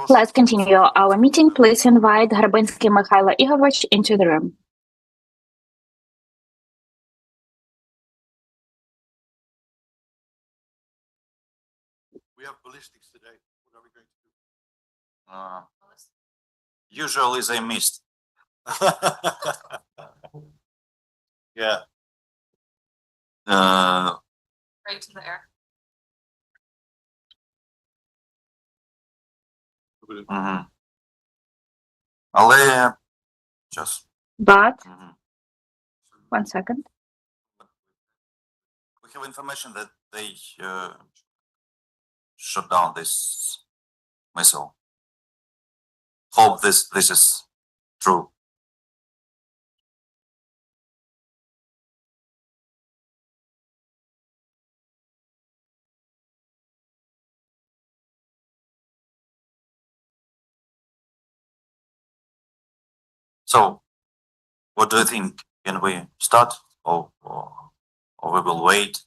Let's continue our meeting. Please invite Hrabynskyi Mykhailo Ihorovych into the room. We have ballistics today. What are we going to do? Usually they missed. Yeah. Right to the air. Але just. But 1 second. We have information that they shut down this missile. Hope this is true. So, what do you think? Can we start, or we will wait?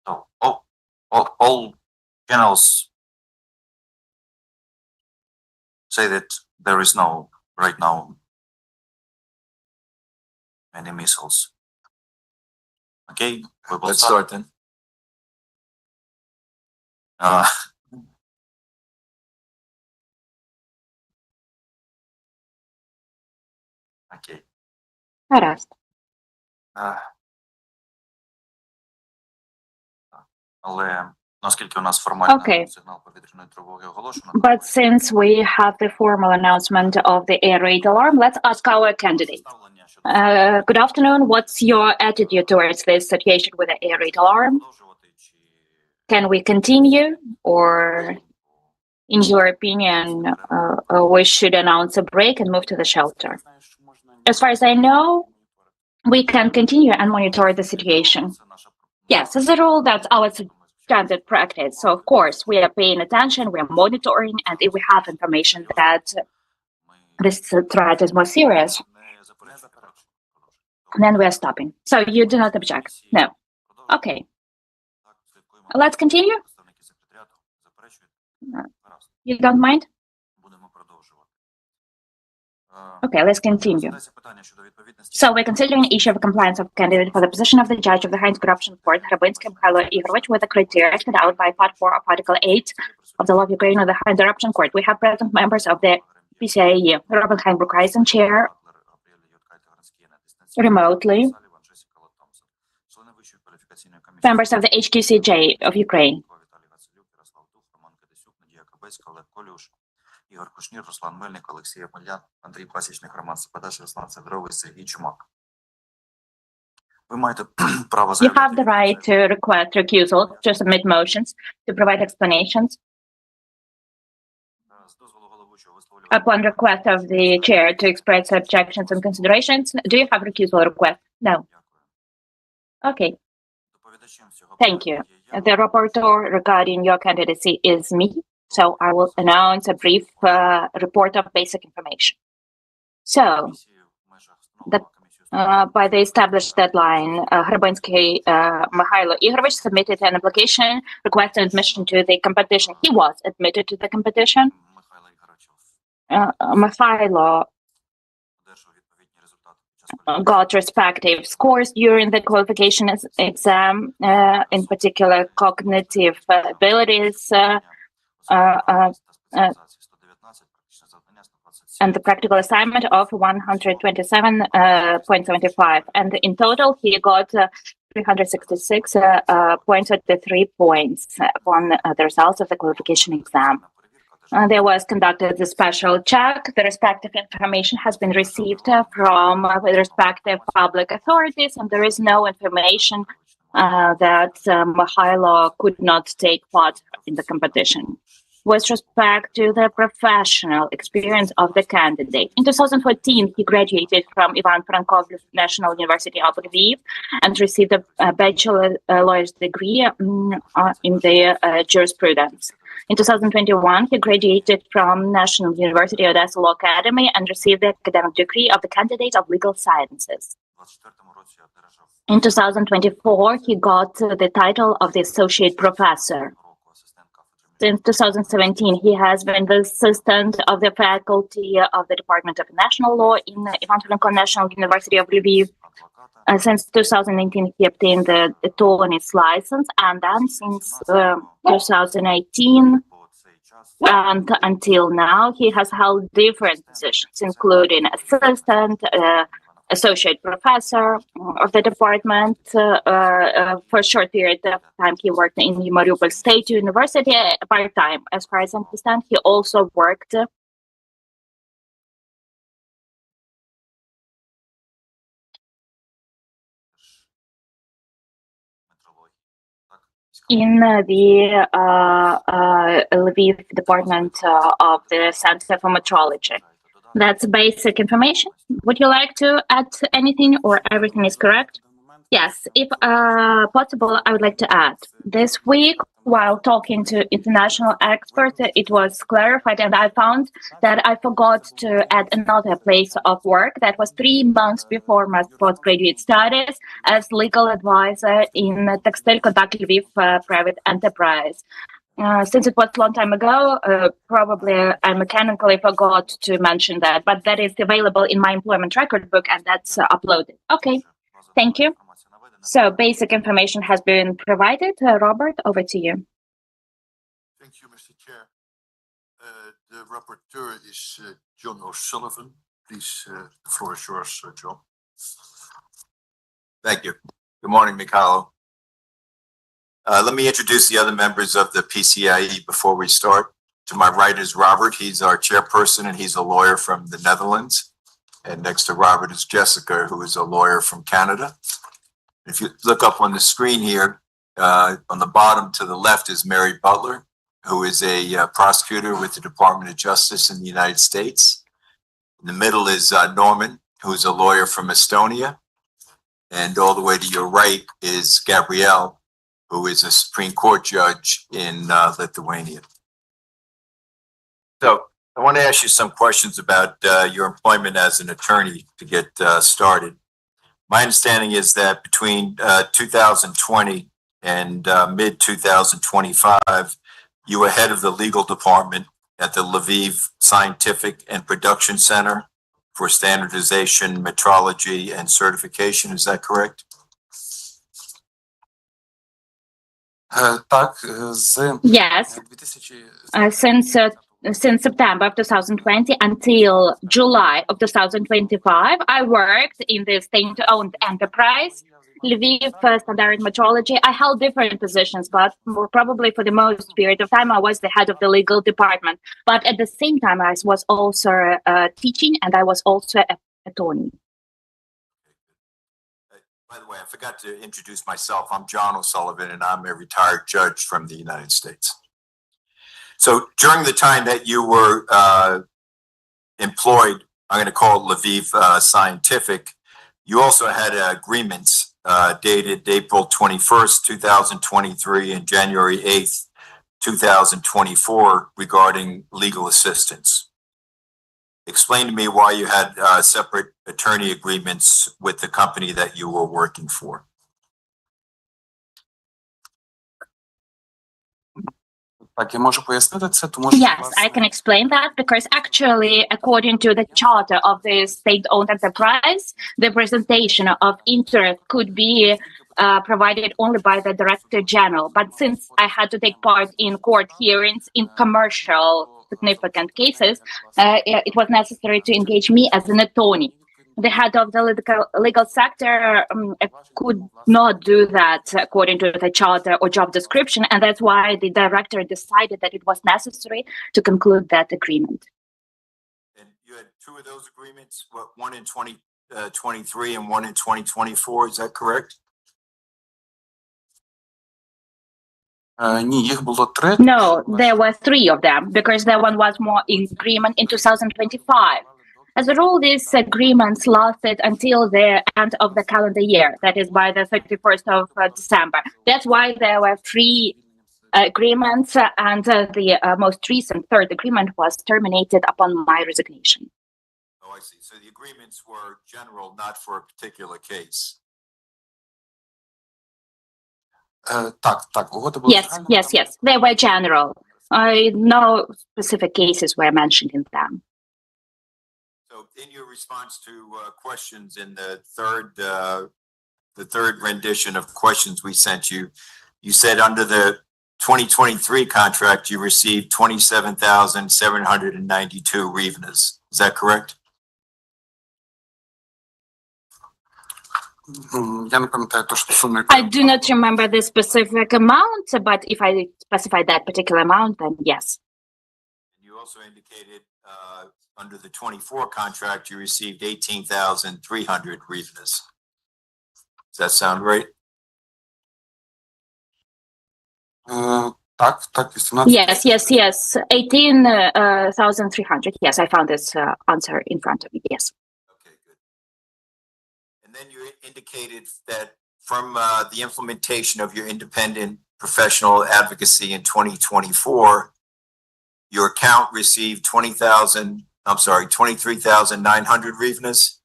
So, all channels say that there is no, right now, any missiles. Okay, we will start then. Okay. Гаразд. Але наскільки у нас формально сигнал повітряної тривоги оголошено. But since we have the formal announcement of the air raid alarm, let's ask our candidate. Good afternoon. What's your attitude towards this situation with the air raid alarm? Can we continue, or, in your opinion, we should announce a break and move to the shelter? As far as I know, we can continue and monitor the situation. Yes, as a rule, that's our standard practice. So, of course, we are paying attention, we are monitoring, and if we have information that this threat is more serious, then we are stopping. So, you do not object? No. Okay. Let's continue? You don't mind? Okay, let's continue. So we're considering the issue of compliance of candidate for the position of the judge of the highest corruption court, Hrabynskyi Mykhailo Ihorovych, with the criteria set out by Part 4 of Article 8 of the law of Ukraine of the high corruption court. We have present members of the PCIE, Hrabynskyi Mykhailo, chair remotely, members of the HQCJ of Ukraine. Ігор Кушнір, Руслан Мельник, Олексій Амелян, Андрій Пасічник, Роман Сападаш, Руслан Сидоровий, Сергій Чумак. Ви маєте право заявити. You have the right to request recusal, to submit motions, to provide explanations. Upon request of the chair to express objections and considerations, do you have recusal request? No. Okay. Thank you. The rapporteur regarding your candidacy is me. So I will announce a brief report of basic information. So, by the established deadline, Hrabynskyi Mykhailo Ihorovych submitted an application requesting admission to the competition. He was admitted to the competition. Mykhailo got respective scores during the qualification exam, in particular cognitive abilities, and the practical assignment of 127.75, and in total he got 366.33 points on the results of the qualification exam. There was conducted a special check. The respective information has been received from the respective public authorities, and there is no information that Mykhailo could not take part in the competition. with respect to the professional experience of the candidate. In 2014, he graduated from Ivan Frankov National University of Lviv and received a bachelor's degree in the jurisprudence. In 2021, he graduated from National University Odessa Law Academy and received the academic degree of the candidate of legal sciences. In 2024, he got the title of the associate professor. Since 2017, he has been the assistant of the faculty of the Department of International Law in Ivan Frankov National University of Lviv. Since 2019, he obtained the attorney's license, and then since 2018 and until now, he has held different positions, including assistant, associate professor of the department. For a short period of time, he worked in Mariupol State University part-time. As far as I understand, he also worked in the Lviv department of the Center for Metrology. That's basic information. Would you like to add anything, or everything is correct? Yes, if possible, I would like to add. This week, while talking to international experts, it was clarified, and I found that I forgot to add another place of work. That was 3 months before my postgraduate studies as legal advisor in Textile Contact Lviv private enterprise. Since it was a long time ago, probably I mechanically forgot to mention that, but that is available in my employment record book, and that's uploaded. Okay, thank you. So basic information has been provided. Robert, over to you. Thank you, Mr. Chair. The rapporteur is John O'Sullivan. Please, the floor is yours, John. Thank you. Good morning, Mykhailo. Let me introduce the other members of the PCIE before we start. To my right is Robert. He's our chairperson, and he's a lawyer from the Netherlands. And next to Robert is Jessica, who is a lawyer from Canada. If you look up on the screen here, on the bottom to the left is Mary Butler, who is a prosecutor with the Department of Justice in the United States. In the middle is Norman, who is a lawyer from Estonia. And all the way to your right is Gabrielle, who is a Supreme Court judge in Lithuania. So I want to ask you some questions about your employment as an attorney to get started. My understanding is that between 2020 and mid-2025, you were head of the legal department at the Lviv Scientific and Production Center for Standardization, Metrology, and Certification. Is that correct? Yes. Since September of 2020 until July of 2025, I worked in the state-owned enterprise, Lviv Standard Metrology. I held different positions, but probably for the most period of time, I was the head of the legal department. But at the same time, I was also teaching, and I was also an attorney. By the way, I forgot to introduce myself. I'm John O'Sullivan, and I'm a retired judge from the United States. So during the time that you were employed, I'm going to call it Lviv Scientific, you also had agreements dated April 21st, 2023 and January 8th, 2024 regarding legal assistance. Explain to me why you had separate attorney agreements with the company that you were working for. Yes, I can explain that, because actually, according to the charter of the state-owned enterprise, the presentation of interest could be provided only by the Director General. But since I had to take part in court hearings in commercial significant cases, it was necessary to engage me as an attorney. The head of the legal sector could not do that according to the charter or job description, and that's why the director decided that it was necessary to conclude that agreement. And you had two of those agreements, one in 2023 and one in 2024, is that correct? Ні, їх було 3. No, there were 3 of them because there one was more agreement in 2025. As a rule, these agreements lasted until the end of the calendar year, that is by the 31st of December. That's why there were 3 agreements, and the most recent 3rd agreement was terminated upon my resignation. Oh, I see. So the agreements were general, not for a particular case. Так, угоди були Yes, yes, yes. They were general. No specific cases were mentioned in them. So in your response to questions in the third rendition of questions we sent you, you said under the 2023 contract, you received 27,792 hryvnias. Is that correct? Я не пам'ятаю точно суму. I do not remember the specific amount, but if I specify that particular amount, then yes. You also indicated under the 24 contract, you received 18,300 hryvnias. Does that sound right? Так, 18. Yes, yes, yes. 18,300. Yes, I found this answer in front of me. Yes. Okay, good. And then you indicated that from the implementation of your independent professional advocacy in 2024, your account received 23,900 hryvnias.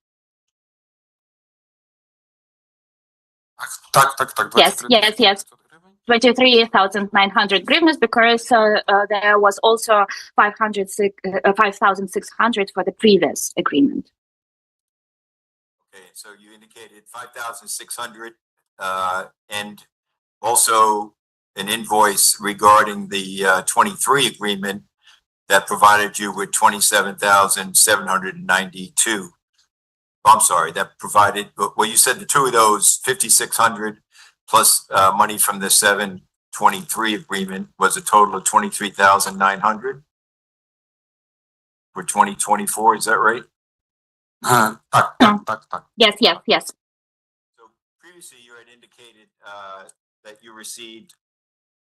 Так. Yes. 23,900 hryvnias because there was also 5,600 for the previous agreement. Okay, so you indicated 5,600 and also an invoice regarding the 23 agreement that provided you with 27,792. I'm sorry, that provided, well, you said the 2 of those, 5,600 plus money from the 723 agreement was a total of 23,900 for 2024. Is that right? Так. Yes. So previously you had indicated that you received,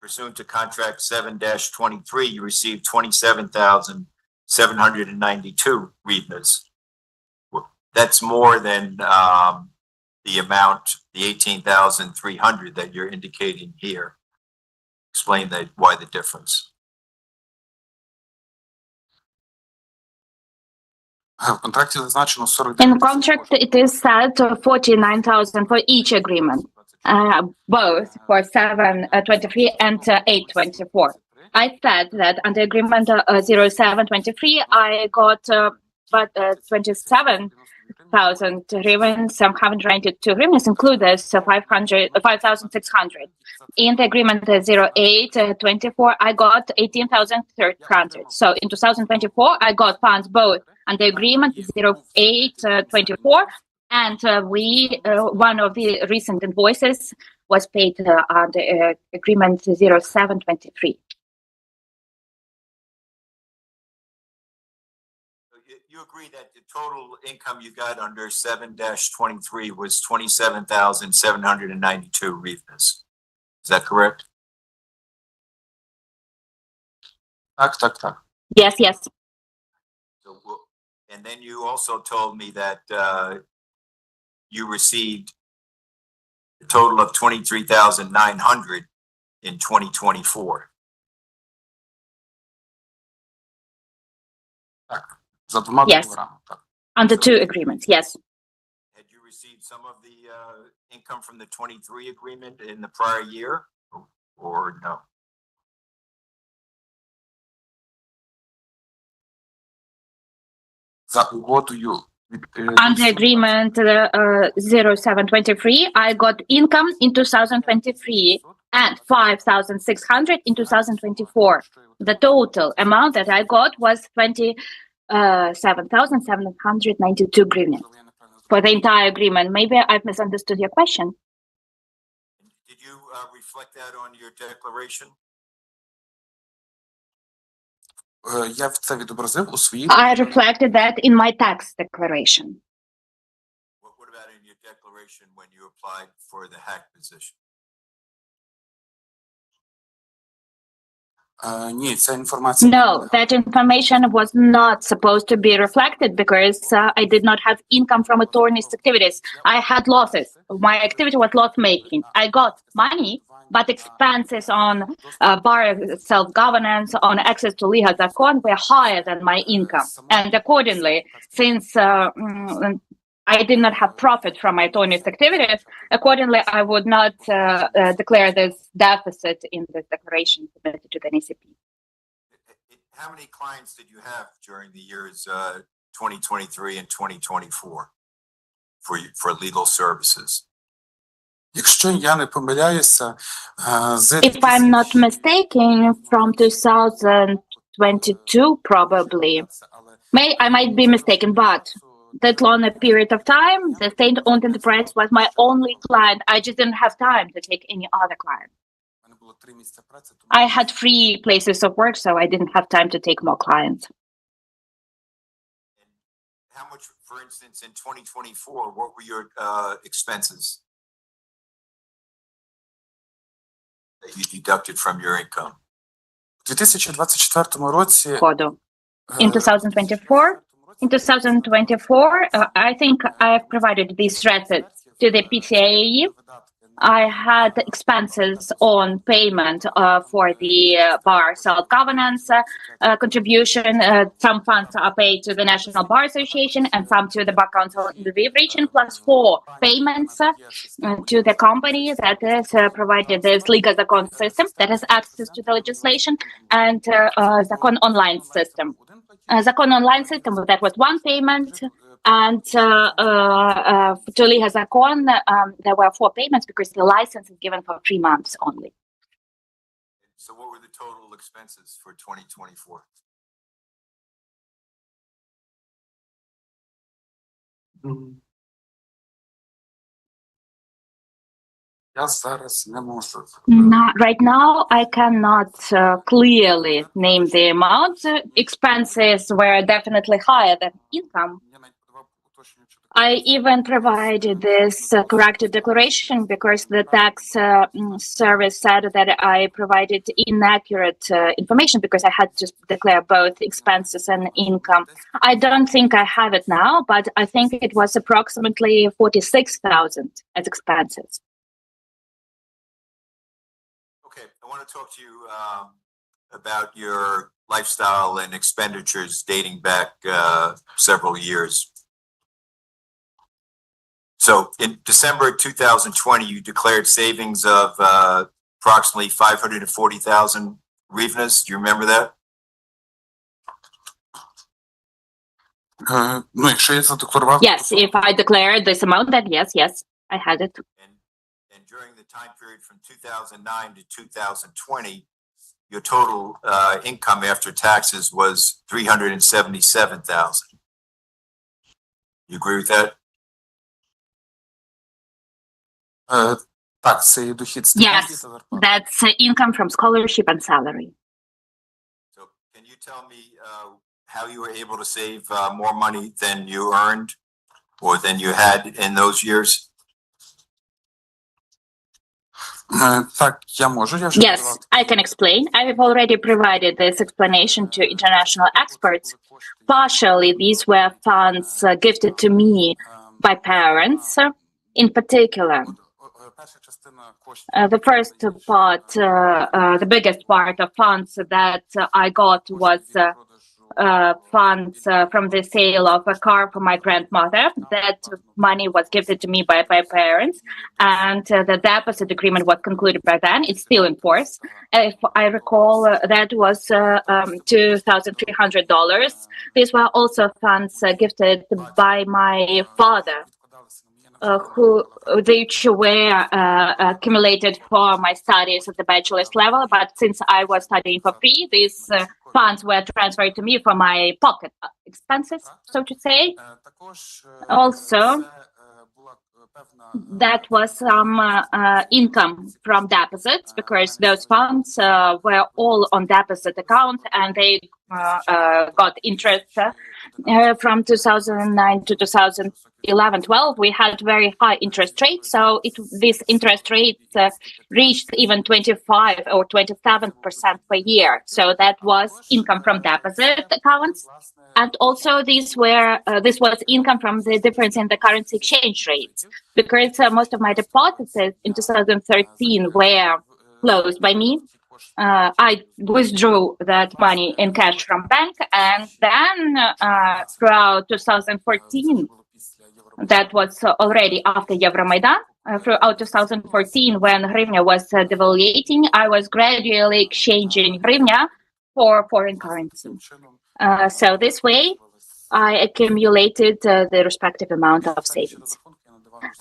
pursuant to contract 7-23, you received 27,792 hryvnias. That's more than the amount, the 18,300 that you're indicating here. Explain that, why the difference. В контракті зазначено 49. In contract, it is said 49,000 for each agreement, both for 723 and 824. I said that under agreement 0723, I got 27,000 hryvnias, 792 hryvnias, include this 5,600. In the agreement 0824, I got 18,300. So in 2024, I got funds both under agreement 0824 and one of the recent invoices was paid under agreement 0723. You agree that the total income you got under 7-23 was 27,792 hryvnias. Is that correct? Так. Yes. So, and then you also told me that you received a total of 23,900 in 2024. За 2 Yes. договорами. Так. Under 2 agreements, yes. Had you received some of the income from the 23 agreement in the prior year or no? За угодою Under agreement 0723, I got income in 2023 and 5,600 in 2024. The total amount that I got was 27,792 hryvnias for the entire agreement. Maybe I've misunderstood your question. Did you reflect that on your declaration? Я це відобразив у своїй. I reflected that in my tax declaration. What about in your declaration when you applied for the hack position? Ні, ця інформація No, that information was not supposed to be reflected because I did not have income from attorney's activities. I had losses. My activity was loss making. I got money, but expenses on bar self-governance, on access to legal zakon were higher than my income. And accordingly, since I did not have profit from my attorney's activities, accordingly, I would not declare this deficit in this declaration submitted to the NCP. How many clients did you have during the years 2023 and 2024 for legal services? Якщо я не помиляюся, If I'm not mistaken, from 2022, probably. I might be mistaken, but that long a period of time, the state-owned enterprise was my only client. I just didn't have time to take any other client. I had 3 places of work, so I didn't have time to take more clients. And how much, for instance, in 2024, what were your expenses that you deducted from your income? У 2024 році Kodo. In 2024, I think I have provided these receipts to the PCAE. I had expenses on payment for the bar self-governance contribution. Some funds are paid to the National Bar Association and some to the Bar Council in the Lviv region, plus 4 payments to the company that has provided this legal zakon system that has access to the legislation, and zakon online system. Zakon online system, that was 1 payment. And to Liga Zakon, there were 4 payments because the license is given for 3 months only. So what were the total expenses for 2024? я зараз не можу. Right now, I cannot clearly name the amount. Expenses were definitely higher than income. I even provided this corrected declaration because the tax service said that I provided inaccurate information because I had to declare both expenses and income. I don't think I have it now, but I think it was approximately 46,000 as expenses. Okay, I want to talk to you about your lifestyle and expenditures dating back several years. So in December 2020, you declared savings of approximately 540,000 hryvnias. Do you remember that? Ну, якщо я задекларував... Yes, if I declared this amount, then yes, I had it. And during the time period from 2009 to 2020, your total income after taxes was 377,000. You agree with that? Так, це дохід Yes, that's income from scholarship and salary. So can you tell me how you were able to save more money than you earned or than you had in those years? Так, я можу. Yes, I can explain. I have already provided this explanation to international experts. Partially, these were funds gifted to me by parents. In particular, the first part, the biggest part of funds that I got was funds from the sale of a car for my grandmother. That money was gifted to me by my parents, and the deposit agreement was concluded by then. It's still in force. If I recall, that was $2,300. These were also funds gifted by my father, which were accumulated for my studies at the bachelor's level. But since I was studying for free, these funds were transferred to me for my pocket expenses, so to say. Also, that was some income from deposits because those funds were all on deposit account and they got interest from 2009 to 2011-12, we had very high interest rates. So this interest rate reached even 25 or 27% per year. So that was income from deposit accounts. And also this was income from the difference in the currency exchange rates, because most of my deposits in 2013 were closed by me. I withdrew that money in cash from bank, and then throughout 2014, that was already after Euromaidan, throughout 2014, when hryvnia was devaluating, I was gradually exchanging hryvnia for foreign currency. So this way, I accumulated the respective amount of savings.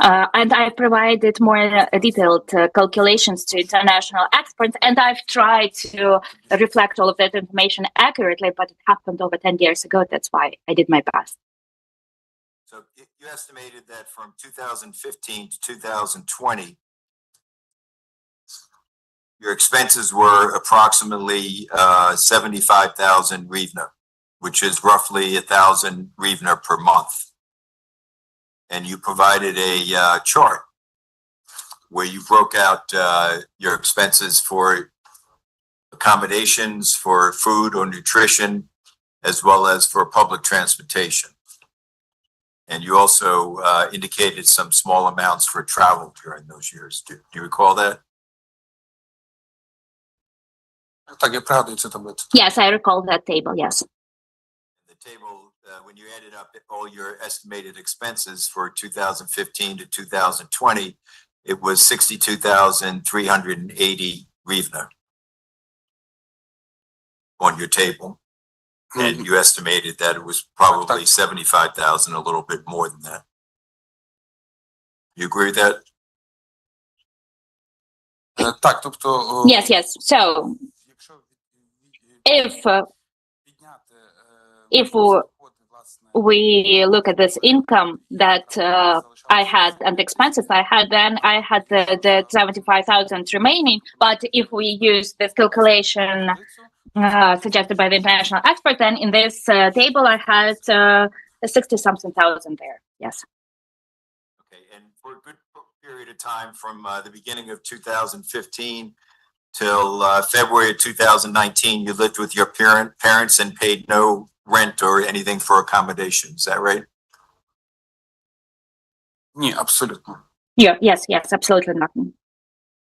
And I provided more detailed calculations to international experts, and I've tried to reflect all of that information accurately, but it happened over 10 years ago. That's why I did my best. So you estimated that from 2015 to 2020, your expenses were approximately 75,000 hryvnia, which is roughly 1,000 hryvnia per month. And you provided a chart where you broke out your expenses for accommodations, for food or nutrition, as well as for public transportation. And you also indicated some small amounts for travel during those years. Do you recall that? Yes, I recall that table, yes. The table, when you added up all your estimated expenses for 2015 to 2020, it was 62,380 hryvnia on your table. And you estimated that it was probably 75,000, a little bit more than that. You agree with that? Yes, yes. So if we look at this income that I had and expenses I had, then I had the 75,000 remaining. But if we use this calculation suggested by the international expert, then in this table I had 60-something thousand there. Yes. Okay, and for a good period of time from the beginning of 2015 till February of 2019, you lived with your parents and paid no rent or anything for accommodation. Is that right? Ні, абсолютно. Yeah, yes, absolutely nothing.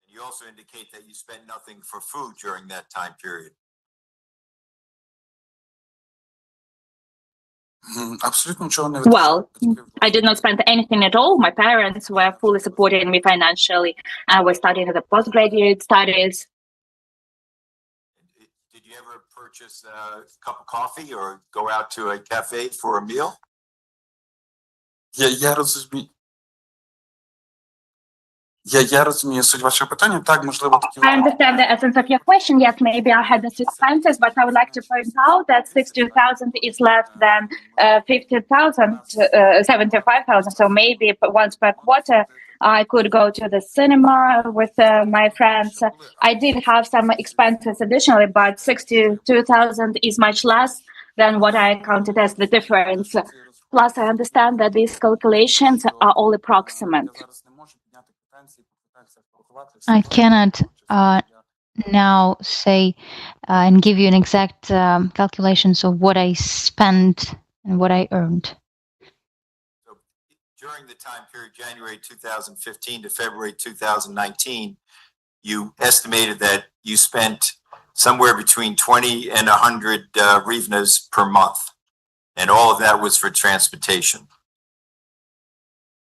You also indicate that you spent nothing for food during that time period. Абсолютно нічого не Well, I did not spend anything at all. My parents were fully supporting me financially. I was studying the postgraduate studies. Did you ever purchase a cup of coffee or go out to a cafe for a meal? Я розумію. Я розумію суть вашого питання. Так, можливо, такі... I understand the essence of your question. Yes, maybe I had these expenses, but I would like to point out that 60,000 is less than 50,000, 75,000. So maybe once per quarter, I could go to the cinema with my friends. I did have some expenses additionally, but 62,000 is much less than what I counted as the difference. Plus, I understand that these calculations are all approximate. I cannot now say and give you an exact calculations of what I spent and what I earned. So during the time period, January 2015 to February 2019, you estimated that you spent somewhere between 20 and 100 hryvnias per month. And all of that was for transportation.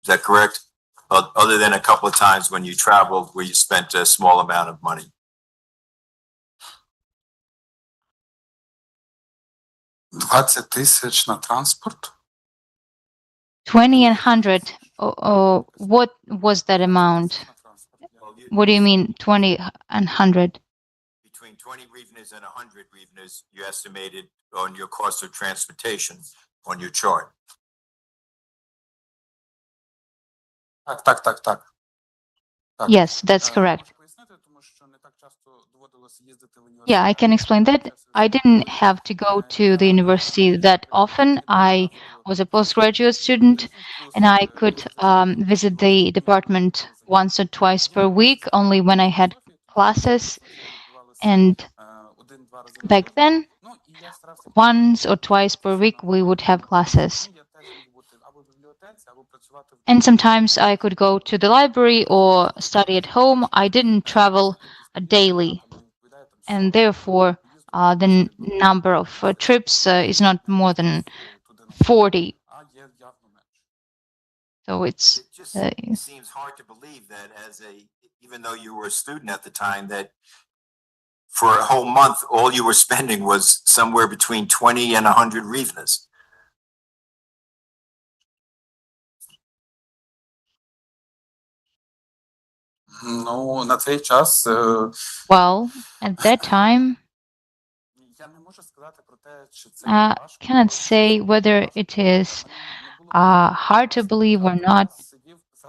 Is that correct? Other than a couple of times when you traveled where you spent a small amount of money. $20,000 на транспорт. 20 and 100. What was that amount? What do you mean 20 and 100? Between 20 hryvnias and 100 hryvnias, you estimated on your cost of transportation on your chart. Так. Yes, that's correct. Yeah, I can explain that. I didn't have to go to the university that often. I was a postgraduate student, and I could visit the department once or twice per week, only when I had classes. And back then, once or twice per week, we would have classes. And sometimes I could go to the library or study at home. I didn't travel daily, and therefore the number of trips is not more than 40. So it's It just seems hard to believe that even though you were a student at the time, that for a whole month, all you were spending was somewhere between 20 and 100 hryvnias. Ну, на цей час well, at that time, я не можу сказати про те, чи це cannot say whether it is hard to believe or not.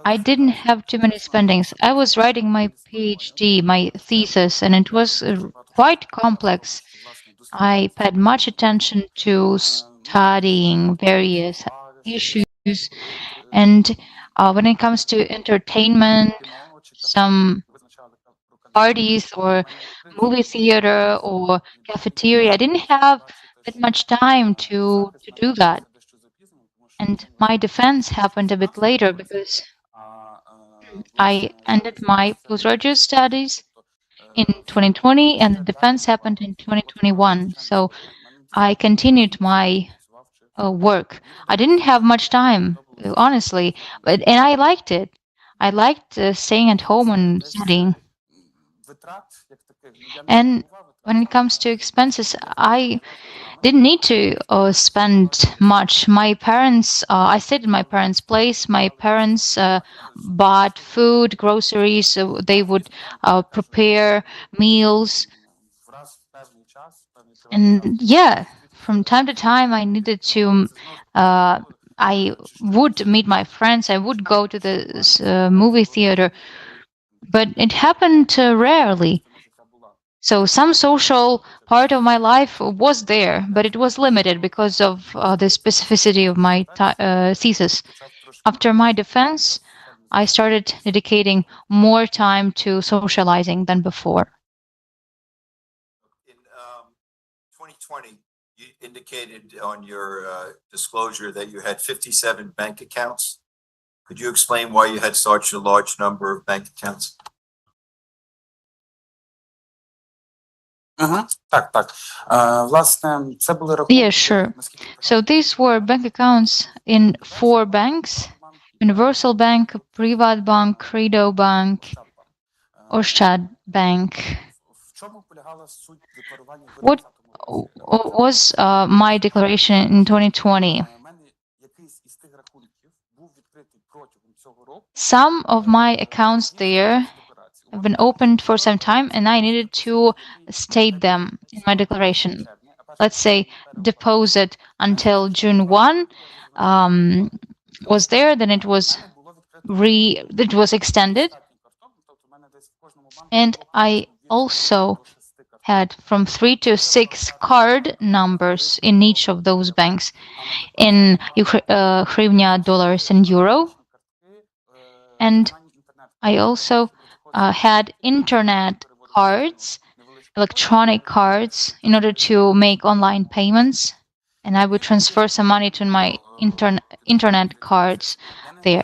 I didn't have too many spendings. I was writing my PhD, my thesis, and it was quite complex. I paid much attention to studying various issues. And when it comes to entertainment, some parties or movie theater or cafeteria, I didn't have that much time to do that. And my defense happened a bit later because I ended my postgraduate studies in 2020 and the defense happened in 2021. So I continued my work. I didn't have much time, honestly, and I liked it. I liked staying at home and studying. And when it comes to expenses, I didn't need to spend much. My parents, I stayed in my parents' place. My parents bought food, groceries. So they would prepare meals. And yeah, from time to time, I needed to. I would meet my friends. I would go to the movie theater, but it happened rarely. So some social part of my life was there, but it was limited because of the specificity of my thesis. After my defense, I started dedicating more time to socializing than before. In 2020, you indicated on your disclosure that you had 57 bank accounts. Could you explain why you had such a large number of bank accounts? Так, так. Власне, це були рахунки. Yeah, sure. So these were bank accounts in 4 banks: Universal Bank, Privatbank, Credo Bank, Oshchad Bank. What was my declaration in 2020? Some of my accounts there have been opened for some time, and I needed to state them in my declaration. Let's say deposit until June 1 was there, then it was extended. And I also had from 3 to 6 card numbers in each of those banks in hryvnia, dollars, and euro. And I also had internet cards, electronic cards, in order to make online payments. And I would transfer some money to my internet cards there.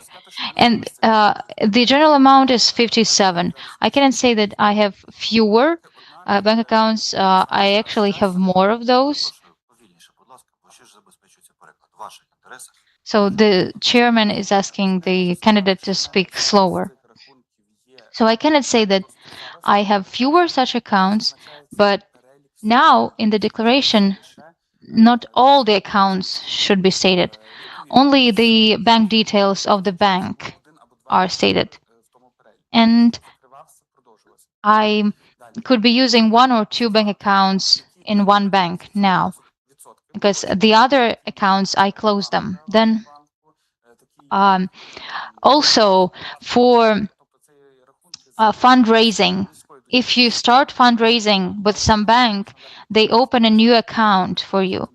And the general amount is 57. I cannot say that I have fewer bank accounts. I actually have more of those. So the chairman is asking the candidate to speak slower. So I cannot say that I have fewer such accounts, but now in the declaration, not all the accounts should be stated. Only the bank details of the bank are stated. And I could be using 1 or 2 bank accounts in one bank now, because the other accounts, I closed them. Then also for fundraising, if you start fundraising with some bank, they open a new account for you.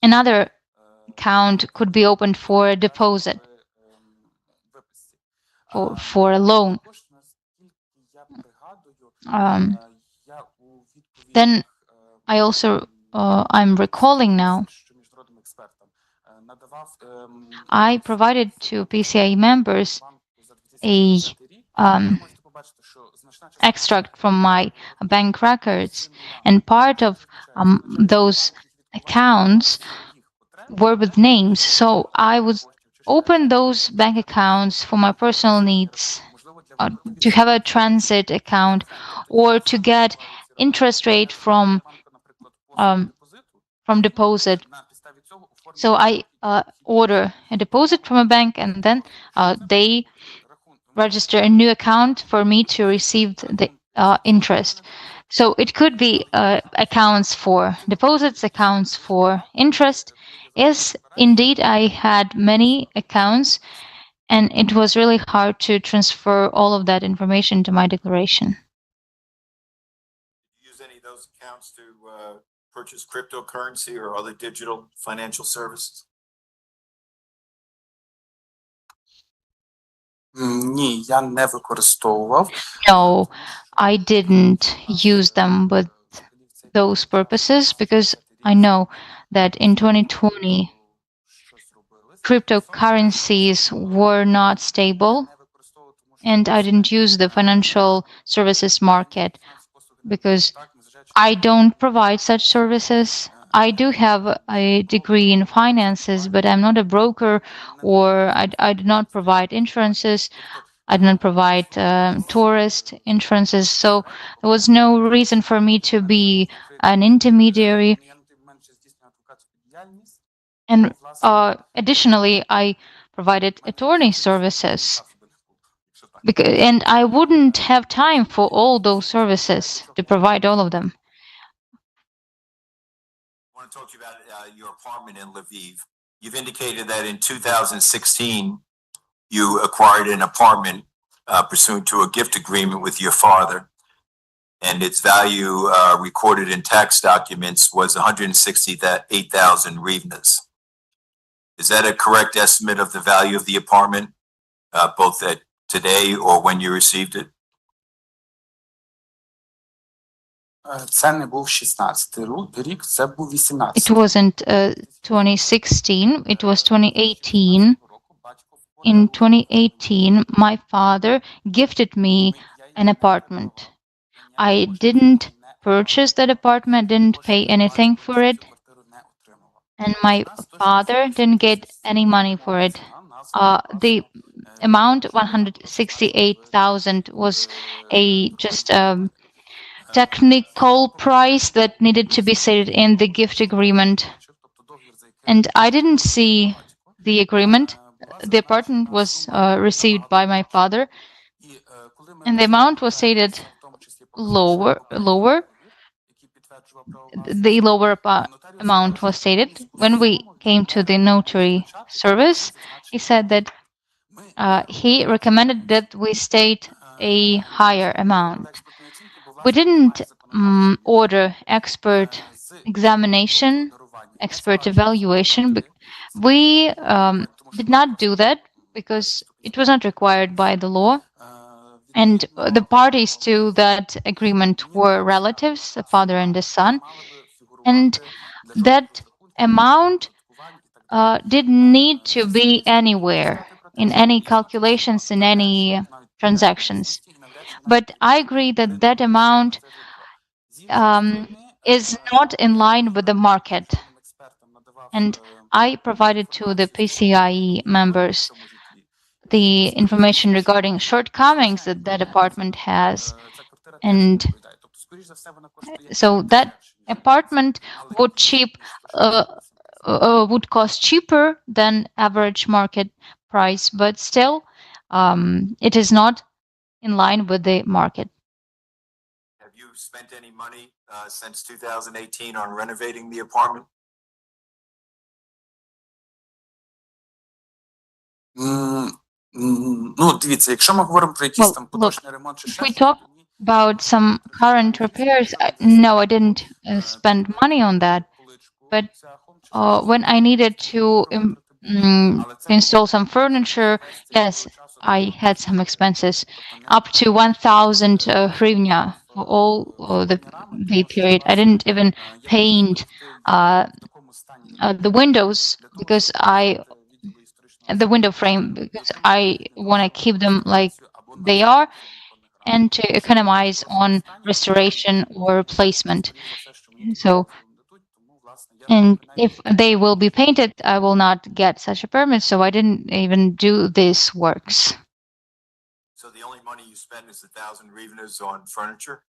Another account could be opened for a deposit, for a loan. Then I also, I'm recalling now, I provided to PCI members a extract from my bank records, and part of those accounts were with names. So I would open those bank accounts for my personal needs, to have a transit account, or to get interest rate from deposit. So I order a deposit from a bank, and then they register a new account for me to receive the interest. So it could be accounts for deposits, accounts for interest. Yes, indeed, I had many accounts, and it was really hard to transfer all of that information to my declaration. Use any of those accounts to purchase cryptocurrency or other digital financial services? Ні, я не використовував. No, I didn't use them with those purposes, because I know that in 2020, cryptocurrencies were not stable, and I didn't use the financial services market because I don't provide such services. I do have a degree in finances, but I'm not a broker, or I do not provide insurances. I do not provide tourist insurances. So there was no reason for me to be an intermediary. And additionally, I provided attorney services, and I wouldn't have time for all those services to provide all of them. I want to talk to you about your apartment in Lviv. You've indicated that in 2016, you acquired an apartment pursuant to a gift agreement with your father, and its value recorded in tax documents was 168,000 hryvnias. Is that a correct estimate of the value of the apartment, both at today or when you received it? Це не був 16-й рік, це був 18-й. It wasn't 2016, it was 2018. In 2018, my father gifted me an apartment. I didn't purchase that apartment, didn't pay anything for it, and my father didn't get any money for it. The amount 168,000 was just technical price that needed to be stated in the gift agreement, and I didn't see the agreement. The apartment was received by my father, and the amount was stated lower. The lower amount was stated. When we came to the notary service, he said that he recommended that we state a higher amount. We didn't order expert examination, expert evaluation. But we did not do that because it was not required by the law. And the parties to that agreement were relatives, the father and the son. And that amount didn't need to be anywhere in any calculations, in any transactions. But I agree that that amount is not in line with the market. And I provided to the PCIe members the information regarding shortcomings that that apartment has. And so that apartment would cost cheaper than average market price, but still it is not in line with the market. Have you spent any money since 2018 on renovating the apartment? Ну, дивіться, якщо ми говоримо про якийсь Well, там look, поточний ремонт чи if ще we щось, talk то ні. about some current repairs, no, I didn't spend money on that. But when I needed to install some furniture, yes, I had some expenses up to 1,000 hryvnia for all the period. I didn't even paint the windows because the window frame because I want to keep them like they are and to economize on restoration or replacement. So, and if they will be painted, I will not get such a permit. So I didn't even do these works. So the only money you spend is 1,000 hryvnias on furniture?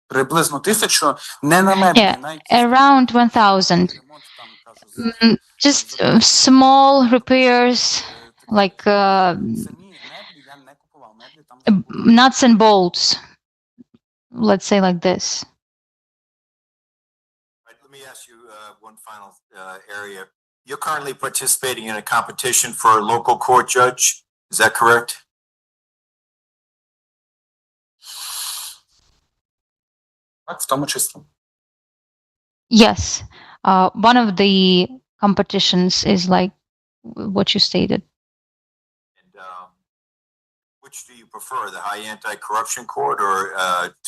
Приблизно 1000, не на меблі, Yeah, на якісь around 1,000. ремонт, там, кажу, за Just small repairs like самі меблі я не купував. Меблі там вже були. nuts and bolts. Let's say like this. Right, let me ask you one final area. You're currently participating in a competition for a local court judge. Is that correct? Так, в тому числі. Yes, one of the competitions is like what you stated. And which do you prefer, the high anti-corruption court or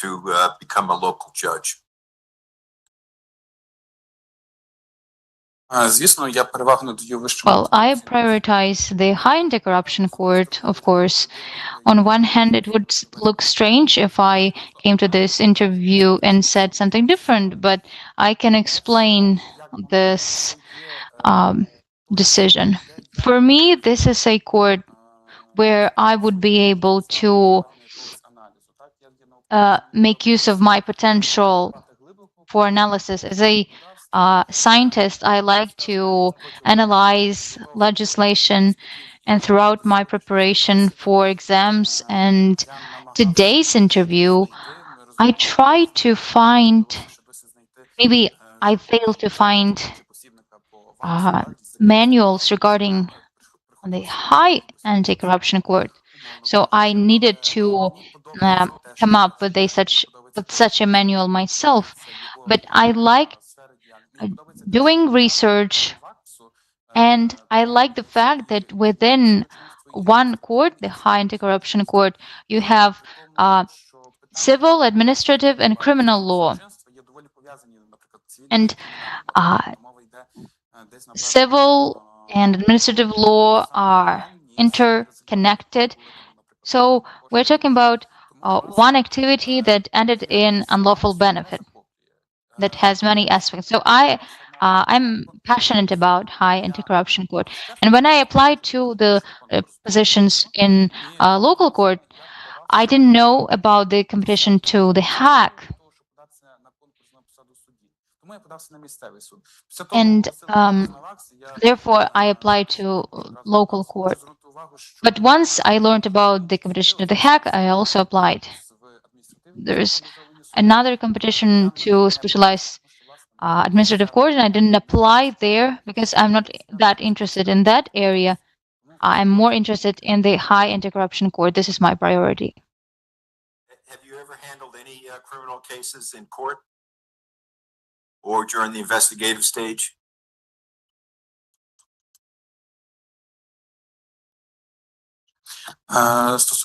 to become a local judge? Звісно, я перевагу надаю вищому. Well, I prioritize the high anti-corruption court, of course. On one hand, it would look strange if I came to this interview and said something different, but I can explain this decision. For me, this is a court where I would be able to make use of my potential for analysis. As a scientist, I like to analyze legislation, and throughout my preparation for exams and today's interview, I try to find, maybe I failed to find manuals regarding the high anti-corruption court. So I needed to come up with such a manual myself. But I like doing research, and I like the fact that within one court, the high anti-corruption court, you have civil, administrative, and criminal law. And civil and administrative law are interconnected. So we're talking about one activity that ended in unlawful benefit that has many aspects. So I'm passionate about high anti-corruption court. And when I applied to the positions in local court, I didn't know about the competition to the hack. And therefore, I applied to local court. But once I learned about the competition to the hack, I also applied. There's another competition to specialized administrative court, and I didn't apply there because I'm not that interested in that area. I'm more interested in the high anti-corruption court. This is my priority. Have you ever handled any criminal cases in court or during the investigative stage?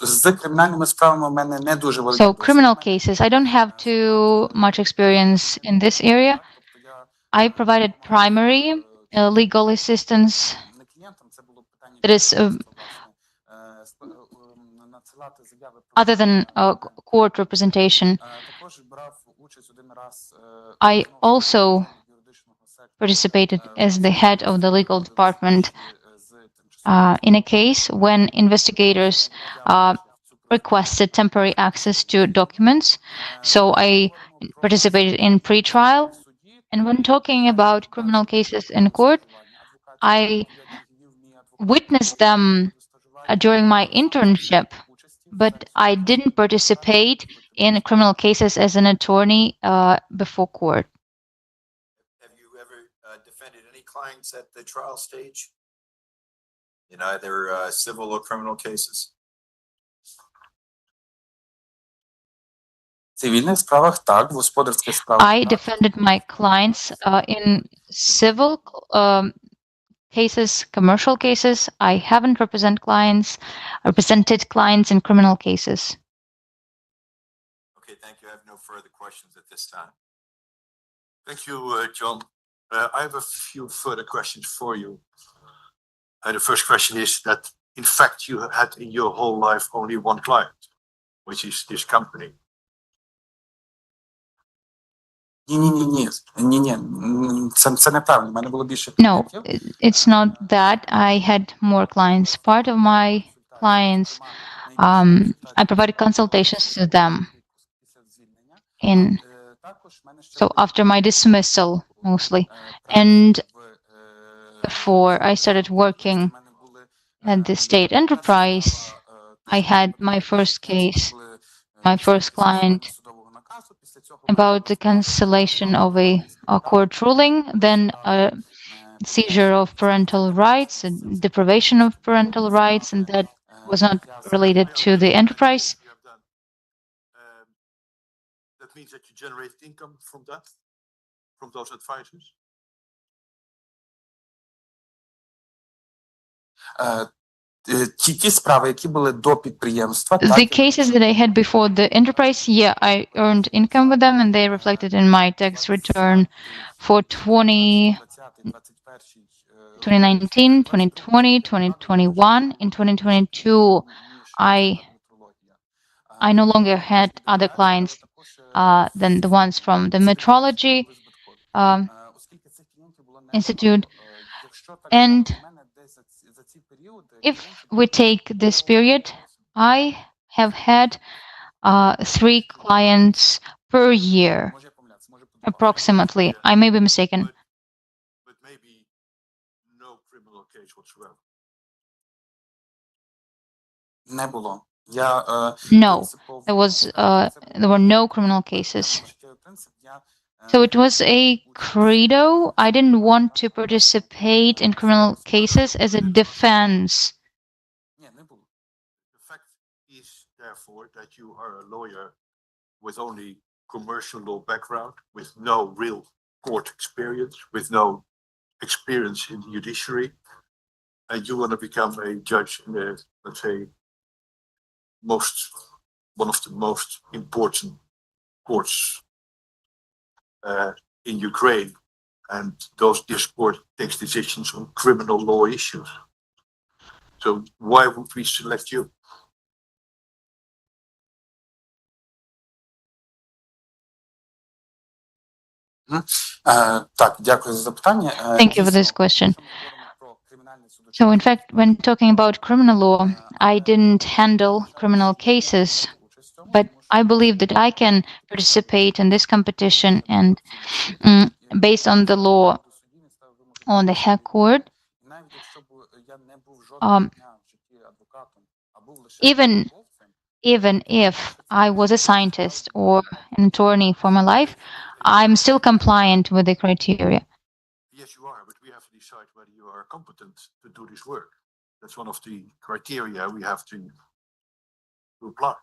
З кримінальними справами в мене не дуже великий So criminal cases, I don't have too much experience in this area. I provided primary legal assistance. That is other than court representation. I also participated as the head of the legal department in a case when investigators requested temporary access to documents. So I participated in pre-trial. And when talking about criminal cases in court, I witnessed them during my internship, but I didn't participate in criminal cases as an attorney before court. Have you ever defended any clients at the trial stage? In either civil or criminal cases? В цивільних справах так, в господарських справах I так. defended my clients in civil cases, commercial cases. I haven't represented clients in criminal cases. Okay, thank you. I have no further questions at this time. Thank you, John. I have a few further questions for you. The first question is that, in fact, you had in your whole life only one client, which is this company. Ні. Це неправильно. У мене було більше No, клієнтів. it's not that. I had more clients. Part of my clients, I provided consultations to them. So after my dismissal, mostly, and before I started working at the state enterprise, I had my first case, my first client, about the cancellation of a court ruling, then a seizure of parental rights, a deprivation of parental rights, and that was not related to the enterprise. You have done. That means that you generate income from that, from those advisors. Ті справи, які були до підприємства, The cases that I had before the enterprise, yeah, I earned income with them, and they reflected in my tax return for 2019, 2020, 2021. In 2022, I no longer had other clients than the ones from the Metrology Institute. And if we take this period, I have had 3 clients per year, approximately. I may be mistaken. But maybe no criminal case whatsoever. Не було. No, there were no criminal cases. So it was a credo. I didn't want to participate in criminal cases as a defense. The fact is, therefore, that you are a lawyer with only commercial law background, with no real court experience, with no experience in the judiciary, and you want to become a judge in the, let's say, one of the most important courts in Ukraine, and this court takes decisions on criminal law issues. So why would we select you? Так, дякую за запитання. Thank you for this question. So, in fact, when talking about criminal law, I didn't handle criminal cases, but I believe that I can participate in this competition, and based on the law on the Hague Court, even if I was a scientist or an attorney for my life, I'm still compliant with the criteria. Yes, you are, but we have to decide whether you are competent to do this work. That's one of the criteria we have to apply.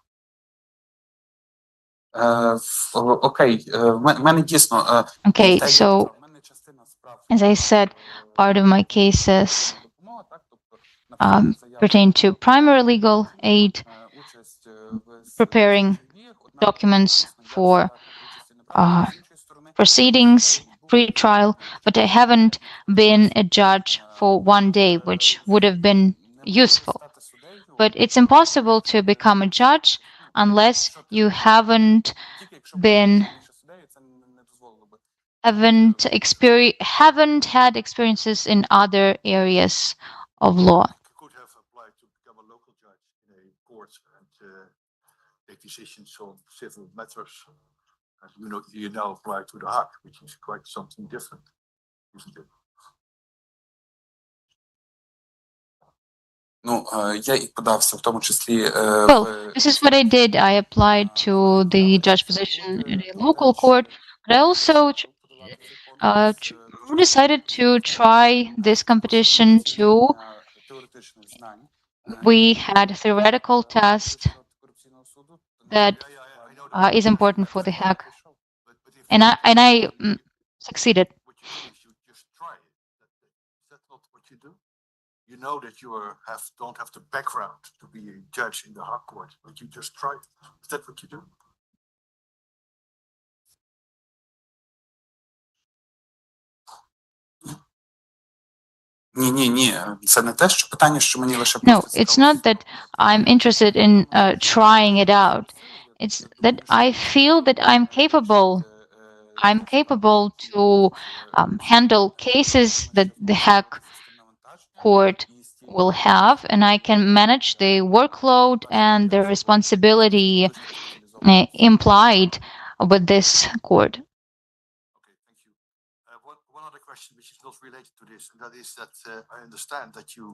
Окей, в мене дійсно... Okay, so as I said, part of my cases pertain to primary legal aid, preparing documents for proceedings, pre-trial, but I haven't been a judge for one day, which would have been useful. But it's impossible to become a judge unless you haven't had experiences in other areas of law. You could have applied to become a local judge in a court and take decisions on civil matters. And you now apply to the Hague, which is quite something different, isn't it? Ну, я і подався, в тому числі... Well, this is what I did. I applied to the judge position in a local court, but I also we decided to try this competition too. We had a theoretical test that is important for the hack, and I succeeded. What you do is you just try it. Is that not what you do? You know that you don't have the background to be a judge in the high court, but you just try it. Is that what you do? Ні. Це не те, що питання, що мені лише No, it's not that I'm interested in trying it out. It's that I feel that I'm capable. I'm capable to handle cases that the hack court will have, and I can manage the workload and the responsibility implied with this court. Okay, thank you. One other question which is not related to this, and that is that I understand that you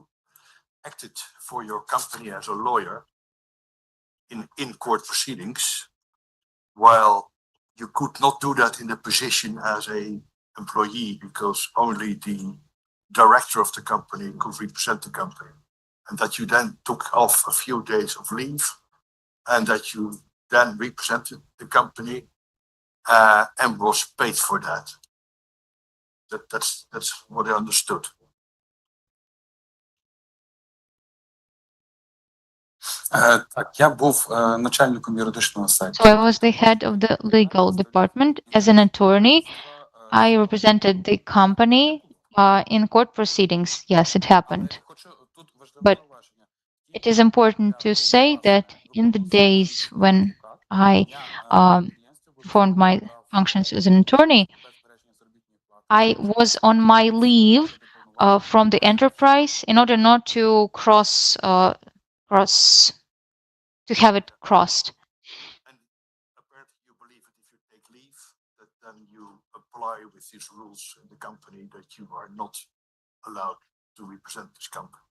acted for your company as a lawyer in court proceedings, while you could not do that in the position as a employee because only the director of the company could represent the company, and that you then took off a few days of leave, and that you then represented the company and was paid for that. That's what I understood. Так, я був начальником юридичного So секту. I was the head of the legal department. As an attorney, I represented the company in court proceedings. Yes, it happened. But it is important to say that in the days when I performed my functions as an attorney, I was on my leave from the enterprise in order not to to have it crossed. And apparently you believe that if you take leave, that then you apply with these rules in the company that you are not allowed to represent this company,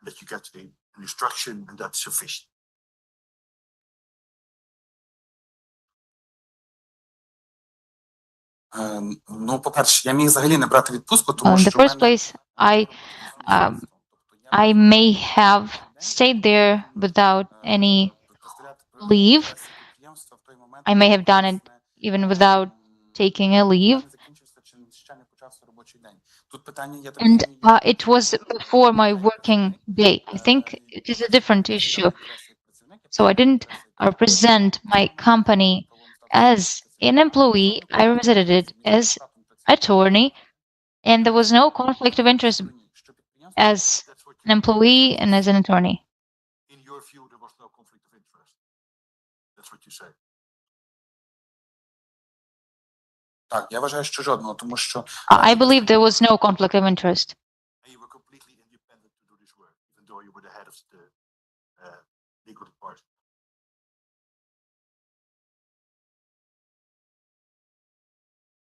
that you get an instruction and that's sufficient. Ну, по-перше, я міг взагалі не брати відпустку, In тому the що в first мене place, I may have stayed there without any leave. I may have done it even without taking a leave. And it was before my working day. I think it is a different issue. So I didn't represent my company as an employee. I represented it as attorney, and there was no conflict of interest as an employee and as an attorney. In your view, there was no conflict of interest. That's what you say. Так, я вважаю, що жодного, тому що I believe there was no conflict of interest. And you were completely independent to do this work, even though you were the head of the legal department.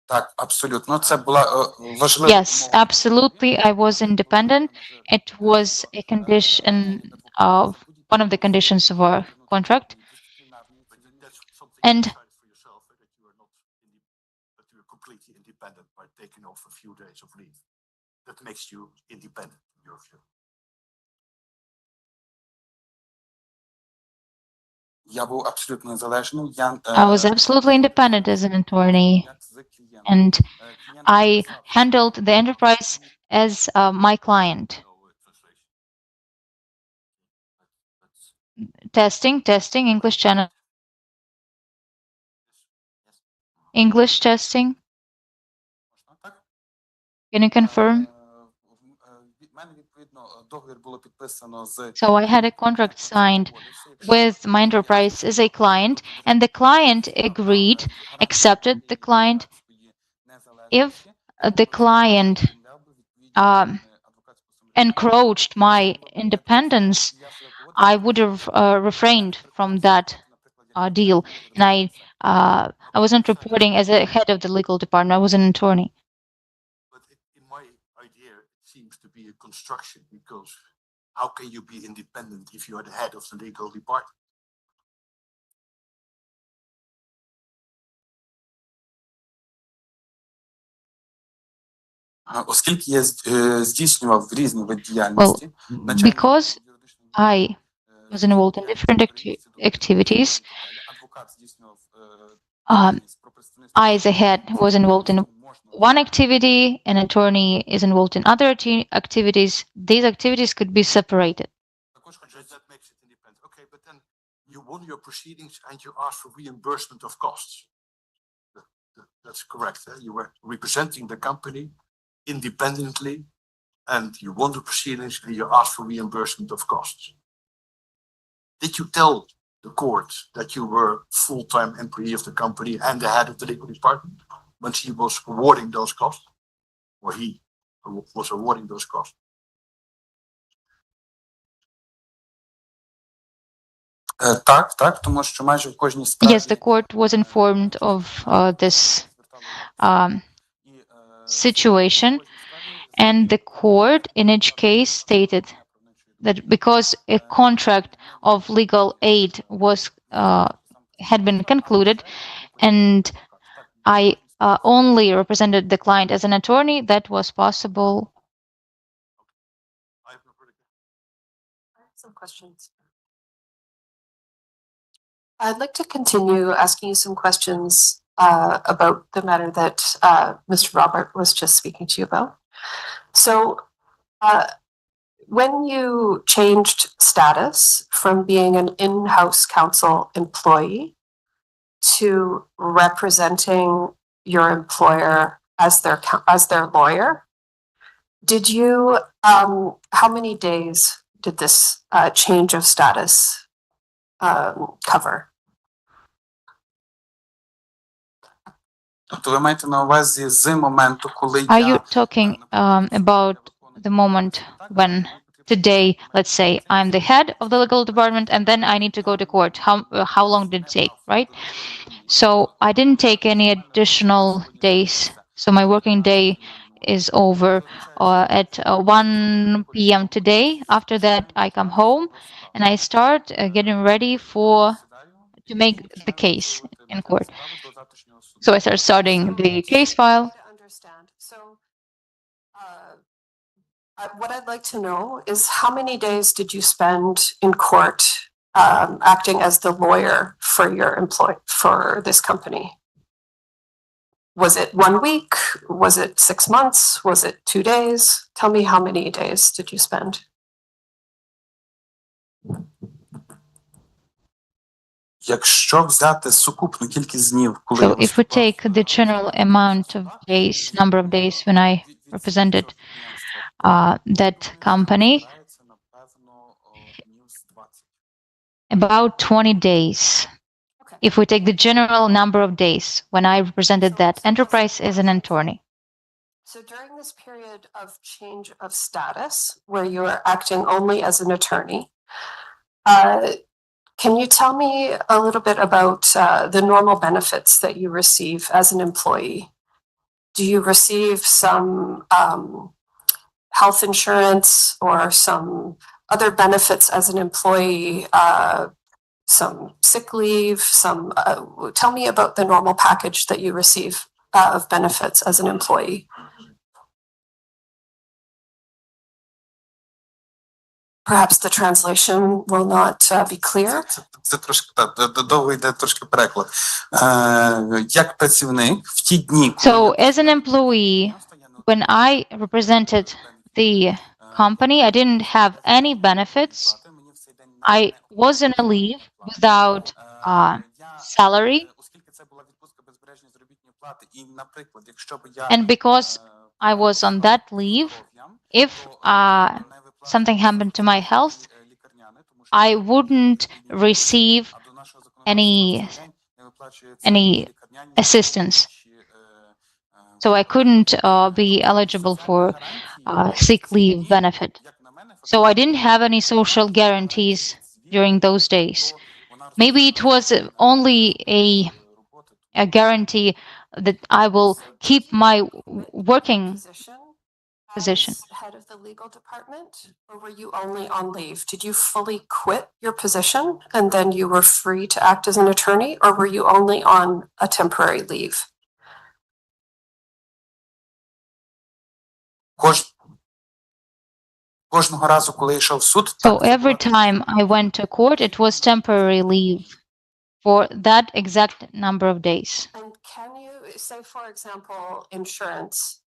так, абсолютно, це була важлива Yes, absolutely. I was independent. It was a condition of one of the conditions of our contract. But that's something And- you decided for yourself, that you are not that you are completely independent by taking off a few days of leave. That makes you independent in your view. Я був абсолютно незалежним. I was absolutely independent as an attorney, and I handled the enterprise as my client. No translation. Testing, English channel. English testing. Can you confirm? So I had a contract signed with my enterprise as a client, and the client agreed, accepted the client. If the client encroached my independence, I would have refrained from that deal, and I wasn't reporting as a head of the legal department. I was an attorney. But in my idea, it seems to be a construction, because how can you be independent if you are the head of the legal department? Оскільки я здійснював різні види Well, діяльності, because I was involved in different activities, I, as a head, was involved in one activity, an attorney is involved in other activities. These activities could be separated. That makes it independent. Okay, but then you won your proceedings and you asked for reimbursement of costs. That's correct. You were representing the company independently and you won the proceedings and you asked for reimbursement of costs. Did you tell the court that you were full-time employee of the company and the head of the legal department when she was awarding those costs? Or he was awarding those costs? Так, тому що майже в кожній справі... Yes, the court was informed of this situation, and the court in each case stated that because a contract of legal aid was had been concluded, and I only represented the client as an attorney, that was possible. I have some questions. I'd like to continue asking you some questions about the matter that Mr. Robert was just speaking to you about. So, when you changed status from being an in-house counsel employee to representing your employer as their lawyer, did you how many days did this change of status cover? Тобто ви маєте на увазі з моменту, коли Are you talking about the moment when today, let's say, I'm the head of the legal department and then I need to go to court? How long did it take, right? So I didn't take any additional days. So my working day is over at 1 p.m. today. After that, I come home and I start getting ready to make the case in court. So I start starting the case file. To understand. So, what I'd like to know is how many days did you spend in court acting as the lawyer for for this company? Was it 1 week? Was it 6 months? Was it 2 days? Tell me how many days did you spend? Якщо взяти сукупну кількість днів, коли So if we take the general amount of days, number of days when I represented that company, about 20 days. Okay. If we take the general number of days when I represented that enterprise as an attorney. So during this period of change of status, where you are acting only as an attorney, can you tell me a little bit about the normal benefits that you receive as an employee? Do you receive some health insurance or some other benefits as an employee? Some sick leave? Tell me about the normal package that you receive of benefits as an employee. Perhaps the translation will not be clear. Це трошки довго йде трошки переклад. Як працівник в ті дні, So as an employee, when I represented the company, I didn't have any benefits. I was on a leave without salary. And because I was on that leave, if something happened to my health, I wouldn't receive any assistance. So I couldn't be eligible for sick leave benefit. So I didn't have any social guarantees during those days. Maybe it was only a guarantee that I will keep my working position. As head of the legal department, or were you only on leave? Did you fully quit your position and then you were free to act as an attorney, or were you only on a temporary leave? Кожного разу, коли я йшов в суд, So every time I went to court, it was temporary leave for that exact number of days. And can you say, for example, insurance,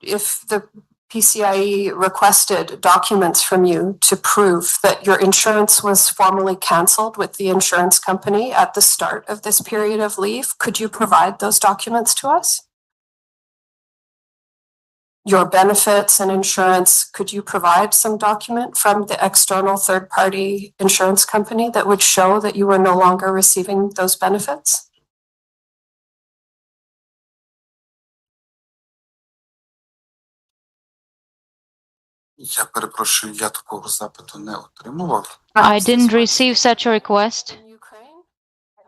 if the PCIe requested documents from you to prove that your insurance was formally canceled with the insurance company at the start of this period of leave, could you provide those documents to us? Your benefits and insurance, could you provide some document from the external third-party insurance company that would show that you were no longer receiving those benefits? Я перепрошую, я такого запиту не отримував. I didn't receive such a request. In Ukraine?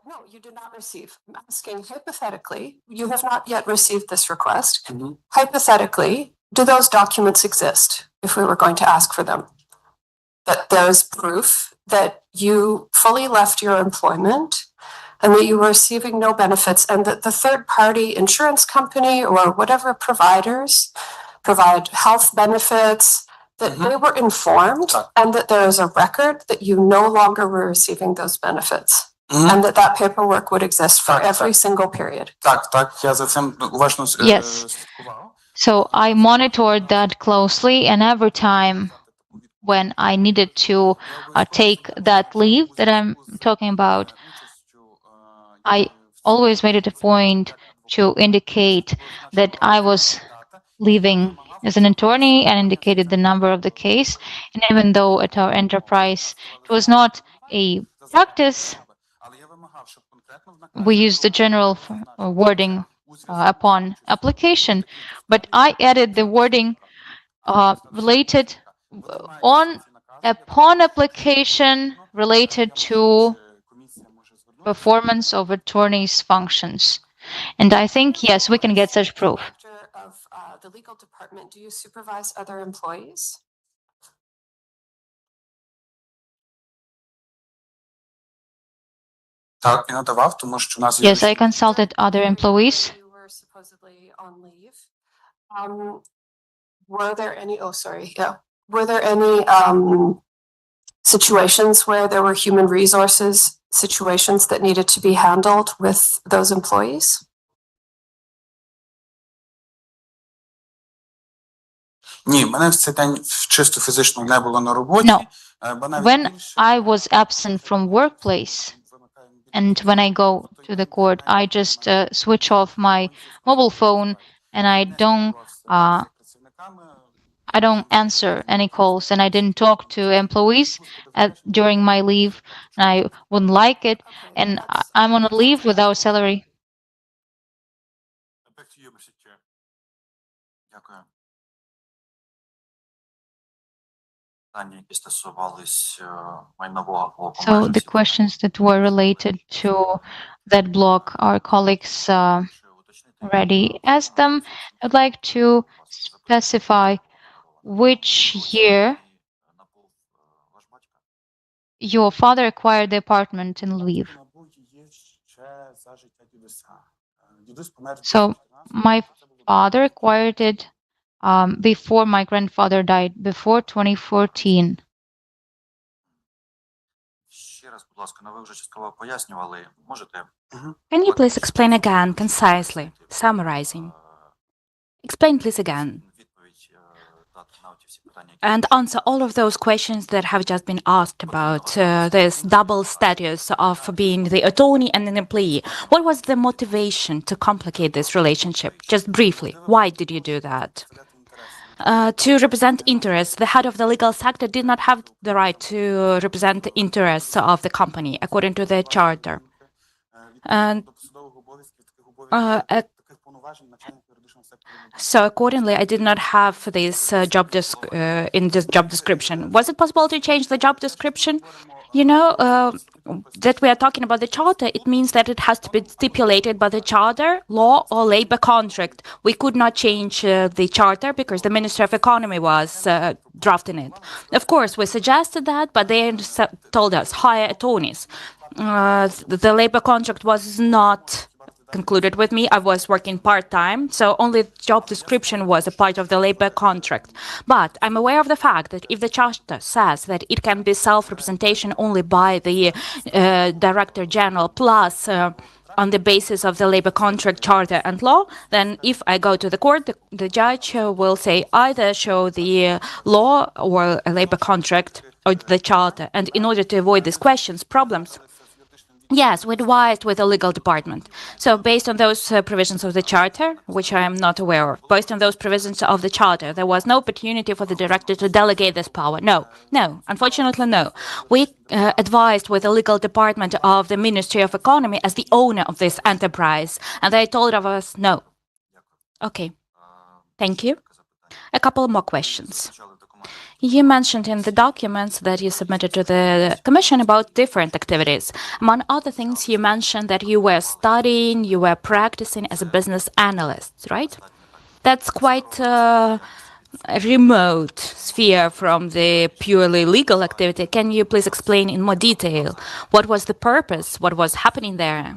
No, you did not receive. I'm asking hypothetically, you have not yet received this request. Hypothetically, do those documents exist if we were going to ask for them? That there is proof that you fully left your employment and that you were receiving no benefits, and that the third party insurance company or whatever providers provide health benefits, that they were informed and that there is a record that you no longer were receiving those benefits. And that paperwork would exist for every single period. Так, я за цим уважно Yes. слідкував. So I monitored that closely, and every time when I needed to take that leave that I'm talking about, I always made it a point to indicate that I was leaving as an attorney and indicated the number of the case. And even though at our enterprise it was not a practice, we used the general wording upon application, but I added the wording related upon application related to performance of attorney's functions. And I think, yes, we can get such proof. Of the legal department, do you supervise other employees? Так, і надавав, тому що у нас є Yes, I consulted other employees. You were supposedly on leave. Were there any, were there any situations where there were human resources situations that needed to be handled with those employees? Ні, мене в цей день чисто фізично не було на роботі. No. When I was absent from workplace and when I go to the court, I just switch off my mobile phone and I don't answer any calls, and I didn't talk to employees during my leave, and I wouldn't like it, and I'm on a leave without salary. Back to you, Mr. Chair. Дякую. Питання, які стосувались майнового блоку. So the questions that were related to that block, our colleagues already asked them. I'd like to specify which year your father acquired the apartment in Lviv. So my father acquired it before my grandfather died, before 2014. Ще раз, будь ласка, ви вже частково пояснювали. Можете Can you please explain again, concisely, summarizing? Explain, please, again, відповідь дати на ті всі питання, які and answer all of those questions that have just been asked about this double status of being the attorney and an employee. What was the motivation to complicate this relationship? Just briefly, why did you do that? To represent interests, the head of the legal sector did not have the right to represent the interests of the company, according to the charter. And so accordingly, I did not have this in this job description. Was it possible to change the job description? You know, that we are talking about the charter, it means that it has to be stipulated by the charter, law, or labor contract. We could not change the charter because the Minister of Economy was drafting it. Of course, we suggested that, but they told us hire attorneys. The labor contract was not concluded with me. I was working part-time, so only job description was a part of the labor contract. But I'm aware of the fact that if the charter says that it can be self-representation only by the Director General plus on the basis of the labor contract, charter and law, then if I go to the court, the judge will say either show the law or a labor contract or the charter. And in order to avoid these questions, problems, yes, we advised with the legal department. So based on those provisions of the charter, which I am not aware of, based on those provisions of the charter, there was no opportunity for the director to delegate this power. No, unfortunately, no. We advised with the legal department of the Ministry of Economy as the owner of this enterprise, and they told of us no. Okay, thank you. A couple more questions. You mentioned in the documents that you submitted to the Commission about different activities. Among other things, you mentioned that you were studying, you were practicing as a business analyst, right? That's quite a remote sphere from the purely legal activity. Can you please explain in more detail what was the purpose, what was happening there?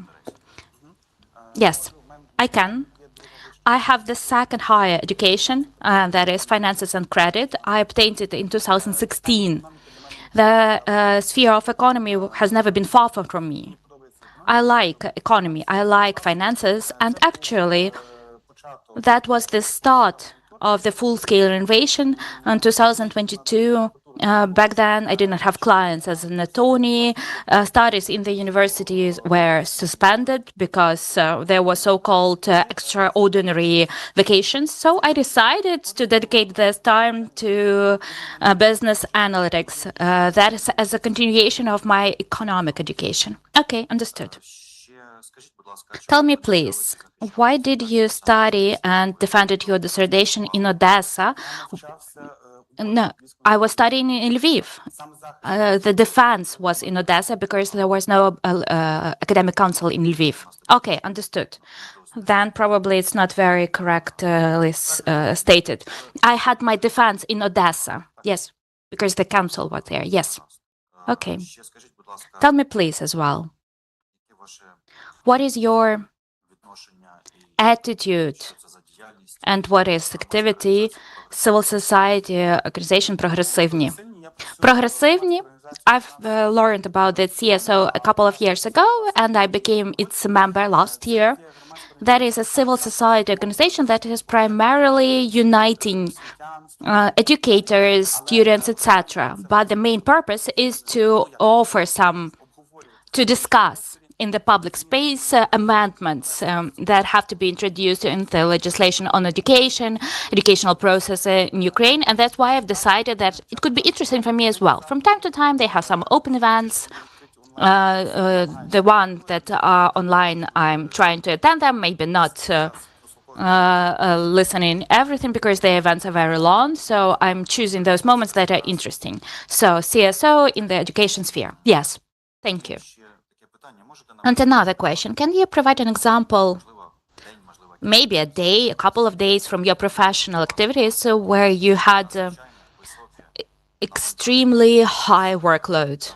Yes, I can. I have the second higher education, that is finances and credit. I obtained it in 2016. The sphere of economy has never been far from me. I like economy, I like finances, and actually that was the start of the full-scale innovation in 2022. Back then, I did not have clients as an attorney. Studies in the universities were suspended because there were so-called extraordinary vacations. So I decided to dedicate this time to business analytics. That is as a continuation of my economic education. Okay, understood. Tell me, please, why did you study and defended your dissertation in Odessa? No, I was studying in Lviv. The defense was in Odessa because there was no academic council in Lviv. Okay, understood. Then probably it's not very correctly stated. I had my defense in Odessa. Yes, because the council was there. Yes. Okay. Tell me, please, as well. What is your attitude and what is activity civil society organization Progressivny? Progressivny, I've learned about the CSO a couple of years ago, and I became its member last year. That is a civil society organization that is primarily uniting educators, students, etc. But the main purpose is to offer to discuss in the public space amendments that have to be introduced in the legislation on educational process in Ukraine. And that's why I've decided that it could be interesting for me as well. From time to time, they have some open events. The one that are online, I'm trying to attend them, maybe not listening everything because the events are very long. So I'm choosing those moments that are interesting. So CSO in the education sphere. Yes, thank you. And another question, can you provide an example, maybe a day, a couple of days from your professional activities where you had extremely high workload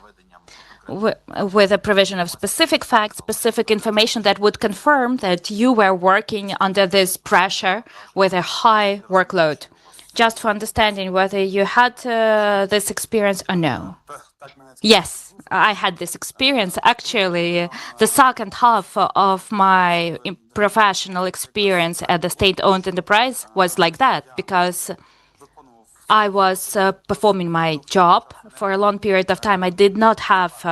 with a provision of specific facts, specific information that would confirm that you were working under this pressure with a high workload? Just for understanding whether you had this experience or no. Yes, I had this experience. Actually, the second half of my professional experience at the state-owned enterprise was like that, because I was performing my job for a long period of time. I did not have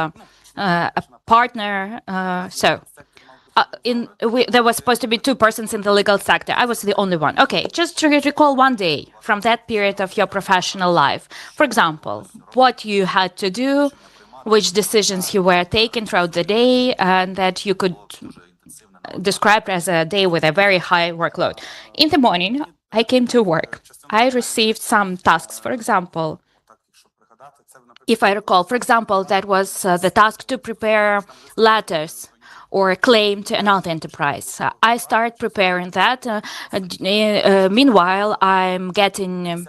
a partner, there was supposed to be two persons in the legal sector. I was the only one. Okay, just to recall one day from that period of your professional life. For example, what you had to do, which decisions you were taking throughout the day, and that you could describe as a day with a very high workload. In the morning, I came to work. I received some tasks, for example. If I recall, for example, that was the task to prepare letters or a claim to another enterprise. I start preparing that. Meanwhile, I'm getting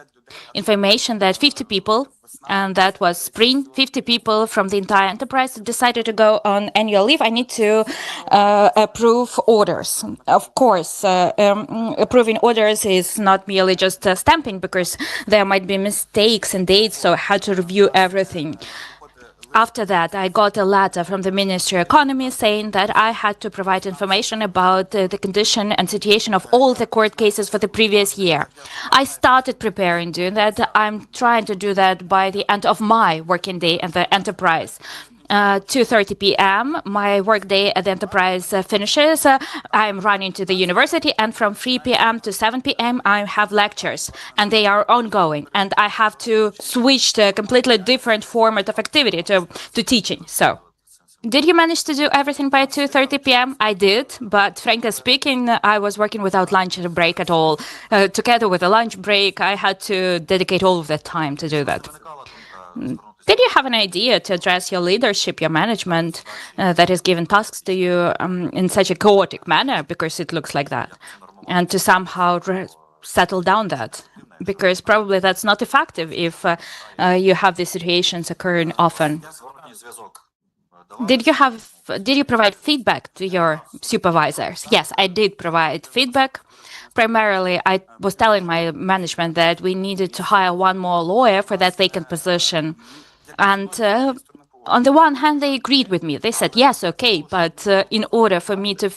information that 50 people, and that was spring, 50 people from the entire enterprise decided to go on annual leave. I need to approve orders. Of course, approving orders is not merely just stamping, because there might be mistakes in dates, so I had to review everything. After that, I got a letter from the Ministry of Economy saying that I had to provide information about the condition and situation of all the court cases for the previous year. I started preparing doing that. I'm trying to do that by the end of my working day at the enterprise. 2:30 p.m. my workday at the enterprise finishes. I'm running to the university, and from 3 p.m. to 7 p.m. I have lectures, and they are ongoing. And I have to switch to a completely different format of activity to teaching. So, did you manage to do everything by 2:30 p.m.? I did, but frankly speaking, I was working without lunch break at all. Together with a lunch break, I had to dedicate all of that time to do that. Did you have an idea to address your leadership, your management, that is given tasks to you in such a chaotic manner, because it looks like that, and to somehow settle down that? Because probably that's not effective if you have these situations occurring often. Did you provide feedback to your supervisors? Yes, I did provide feedback. Primarily, I was telling my management that we needed to hire one more lawyer for that vacant position. And on the one hand, they agreed with me. They said, yes, okay, but in order for me to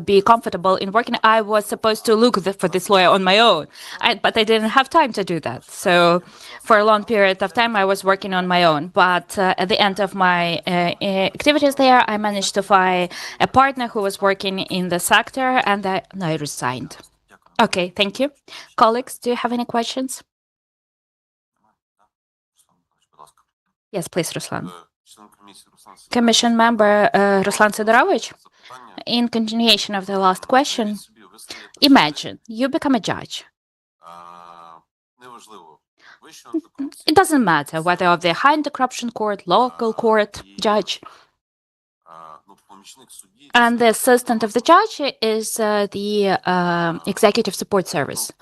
be comfortable in working, I was supposed to look for this lawyer on my own. But I didn't have time to do that. So for a long period of time, I was working on my own. But at the end of my activities there, I managed to find a partner who was working in the sector, and I resigned. Okay, thank you. Colleagues, do you have any questions? Yes, please, Ruslan. Commission member Ruslan Sidorovich, in continuation of the last question, imagine you become a judge. It doesn't matter whether of the high anti-corruption court, local court, judge. And the assistant of the judge is the executive support service.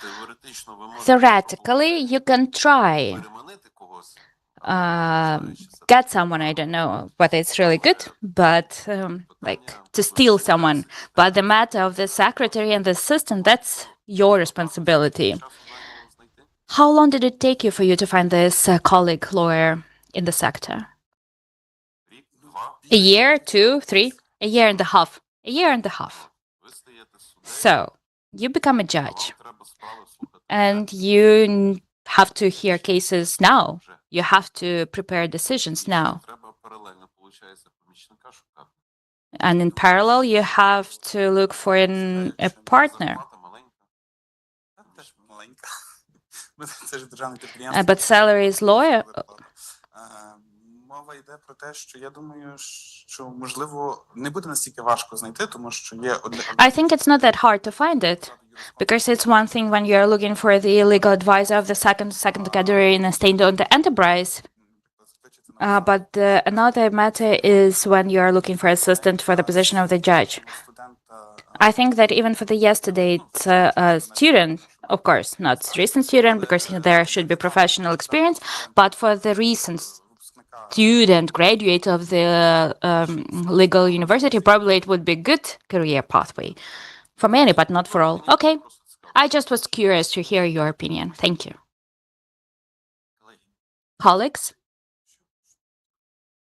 Theoretically, you can try get someone, I don't know whether it's really good, but like to steal someone. But the matter of the secretary and the assistant, that's your responsibility. How long did it take you for you to find this colleague lawyer in the sector? A year, 2, 3, a year and a half. A year and a half. So you become a judge, and you have to hear cases now. You have to prepare decisions now. And in parallel, you have to look for a partner. But salary is lower. Мова йде про те, що я думаю, що можливо не буде настільки важко знайти, тому що є I think it's not that hard to find it, because it's one thing when you're looking for the legal advisor of the second category in a state-owned enterprise. But another matter is when you are looking for assistant for the position of the judge. I think that even for the yesterday student, of course, not recent student, because there should be professional experience, but for the recent student, graduate of the legal university, probably it would be a good career pathway for many, but not for all. Okay, I just was curious to hear your opinion. Thank you. Colleagues?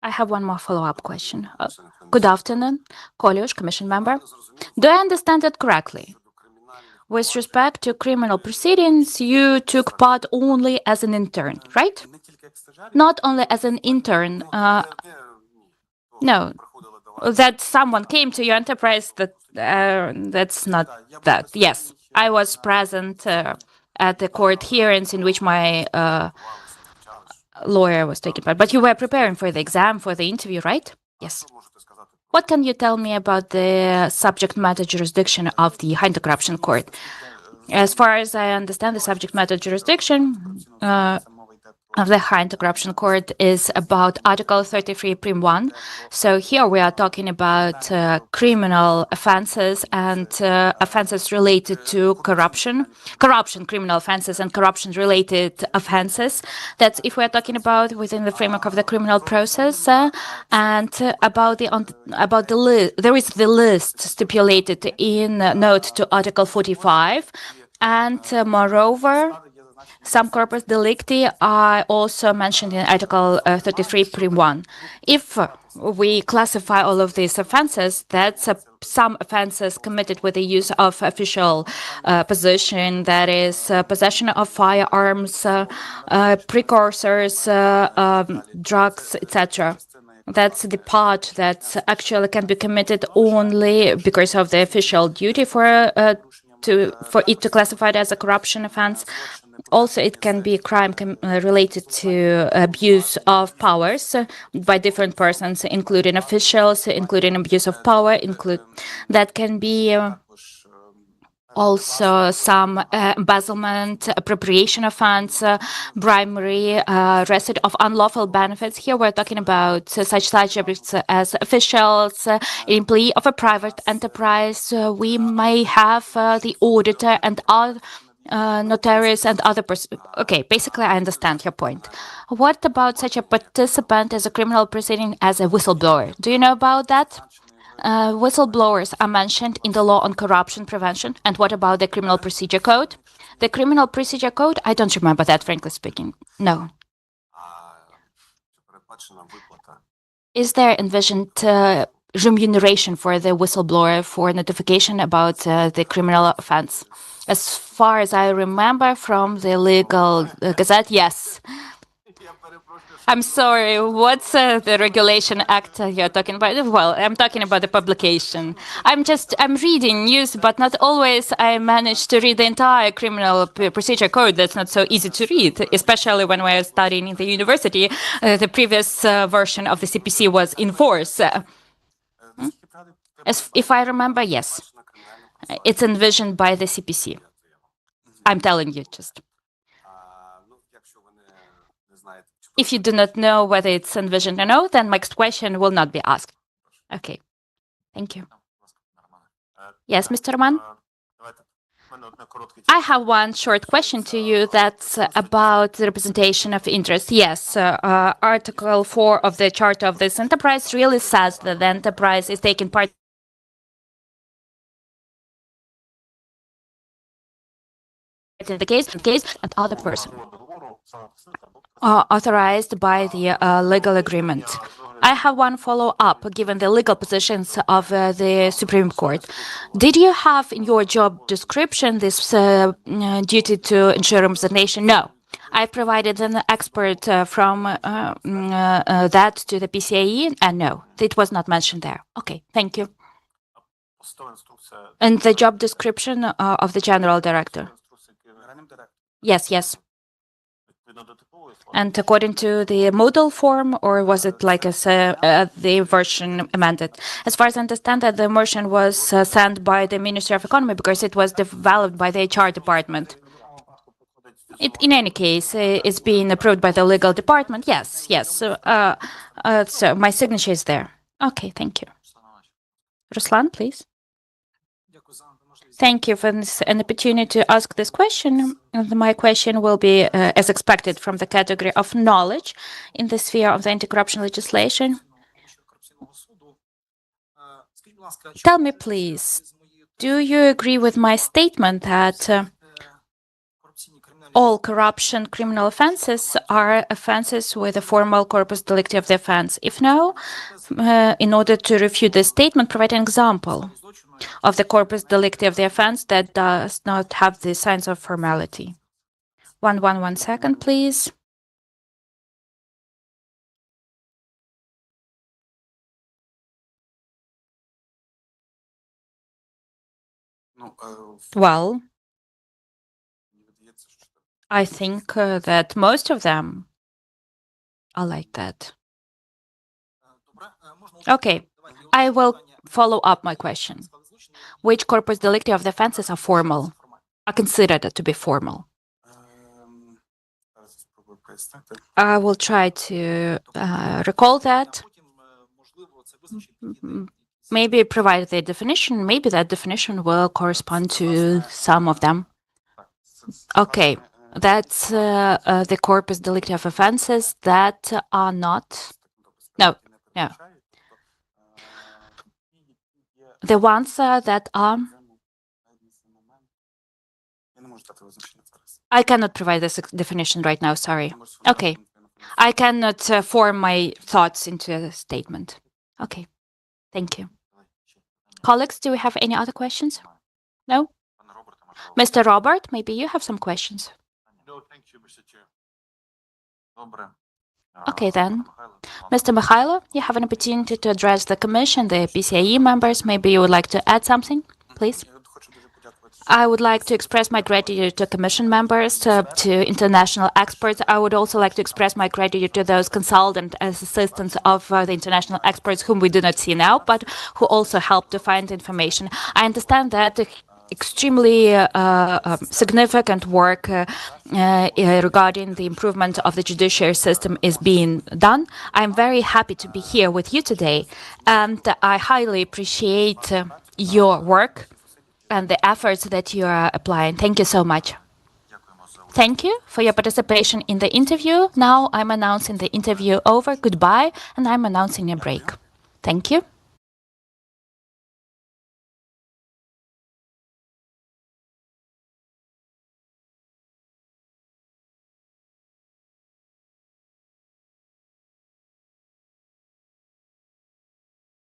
I have one more follow-up question. Good afternoon, Kolyush, Commission member. Do I understand it correctly? With respect to criminal proceedings, you took part only as an intern, right? Not only as an intern. No, that someone came to your enterprise. That's not that. Yes, I was present at the court hearings in which my lawyer was taking part. But you were preparing for the exam, for the interview, right? Yes. What can you tell me about the subject matter jurisdiction of the anti-corruption court? As far as I understand the subject matter jurisdiction, of the High Anti-Corruption Court is about Article 33 Prim 1. So here we are talking about criminal offenses and offenses related to corruption, criminal offenses and corruption-related offenses. That's if we are talking about within the framework of the criminal process, and about the list. There is the list stipulated in note to Article 45, and moreover, some corpus delicti are also mentioned in Article 33 Prim 1. If we classify all of these offenses, that's some offenses committed with the use of official position, that is possession of firearms, precursors, drugs, etc. That's the part that actually can be committed only because of the official duty for it to classify it as a corruption offense. Also, it can be a crime related to abuse of powers by different persons, including officials, including abuse of power. That can be also some embezzlement, appropriation of funds, bribery, receipt of unlawful benefits. Here we're talking about such subjects as officials, employee of a private enterprise. We may have the auditor and other notarius and other persons. Okay, basically I understand your point. What about such a participant as a criminal proceeding as a whistleblower? Do you know about that? Whistleblowers are mentioned in the law on corruption prevention. And what about the criminal procedure code? The criminal procedure code, I don't remember that, frankly speaking. No. Is there envisioned remuneration for the whistleblower for notification about the criminal offense? As far as I remember from the legal gazette, yes. I'm sorry, what's the regulation act you're talking about? Well, I'm talking about the publication. I'm reading news, but not always I manage to read the entire criminal procedure code. That's not so easy to read, especially when we're studying in the university. The previous version of the CPC was in force. If I remember, yes. It's envisioned by the CPC. I'm telling you just. If you do not know whether it's envisioned or no, then next question will not be asked. Okay. Thank you. Yes, Mr. Roman? I have one short question to you that's about the representation of interest. Yes, Article 4 of the Charter of this enterprise really says that the enterprise is taking part in the case and other person authorized by the legal agreement. I have one follow-up, given the legal positions of the Supreme Court. Did you have in your job description this duty to ensure representation? No. I provided an expert from that to the PCAE, and no, it was not mentioned there. Okay, thank you. And the job description of the General Director? Yes, yes. And according to the modal form, or was it like the version amended? As far as I understand that the motion was sent by the Ministry of Economy because it was developed by the HR department. In any case, it's being approved by the legal department. Yes, yes. So my signature is there. Okay, thank you. Ruslan, please. Thank you for an opportunity to ask this question. My question will be, as expected, from the category of knowledge in the sphere of the anti-corruption legislation. Tell me, please, do you agree with my statement that all corruption criminal offenses are offenses with a formal corpus delicti of the offense? If no, in order to refute this statement, provide an example of the corpus delicti of the offense that does not have the signs of formality. One second, please. Well, I think that most of them are like that. Okay, I will follow up my question. Which corpus delicti of the offenses are formal, are considered to be formal? I will try to recall that. Maybe provide the definition. Maybe that definition will correspond to some of them. Okay, that's the corpus delicti of offenses that are not. No. The ones that are. I cannot provide this definition right now, sorry. Okay. I cannot form my thoughts into a statement. Okay. Thank you. Colleagues, do we have any other questions? No? Mr. Robert, maybe you have some questions. No, thank you, Mr. Chair. Okay, then. Mr. Mykhailo, you have an opportunity to address the Commission, the PCIe members. Maybe you would like to add something, please? I would like to express my gratitude to Commission members, to international experts. I would also like to express my gratitude to those consultants as assistants of the international experts whom we do not see now, but who also help to find information. I understand that extremely significant work regarding the improvement of the judiciary system is being done. I'm very happy to be here with you today, and I highly appreciate your work and the efforts that you are applying. Thank you so much. Thank you for your participation in the interview. Now I'm announcing the interview over. Goodbye, and I'm announcing a break. Thank you.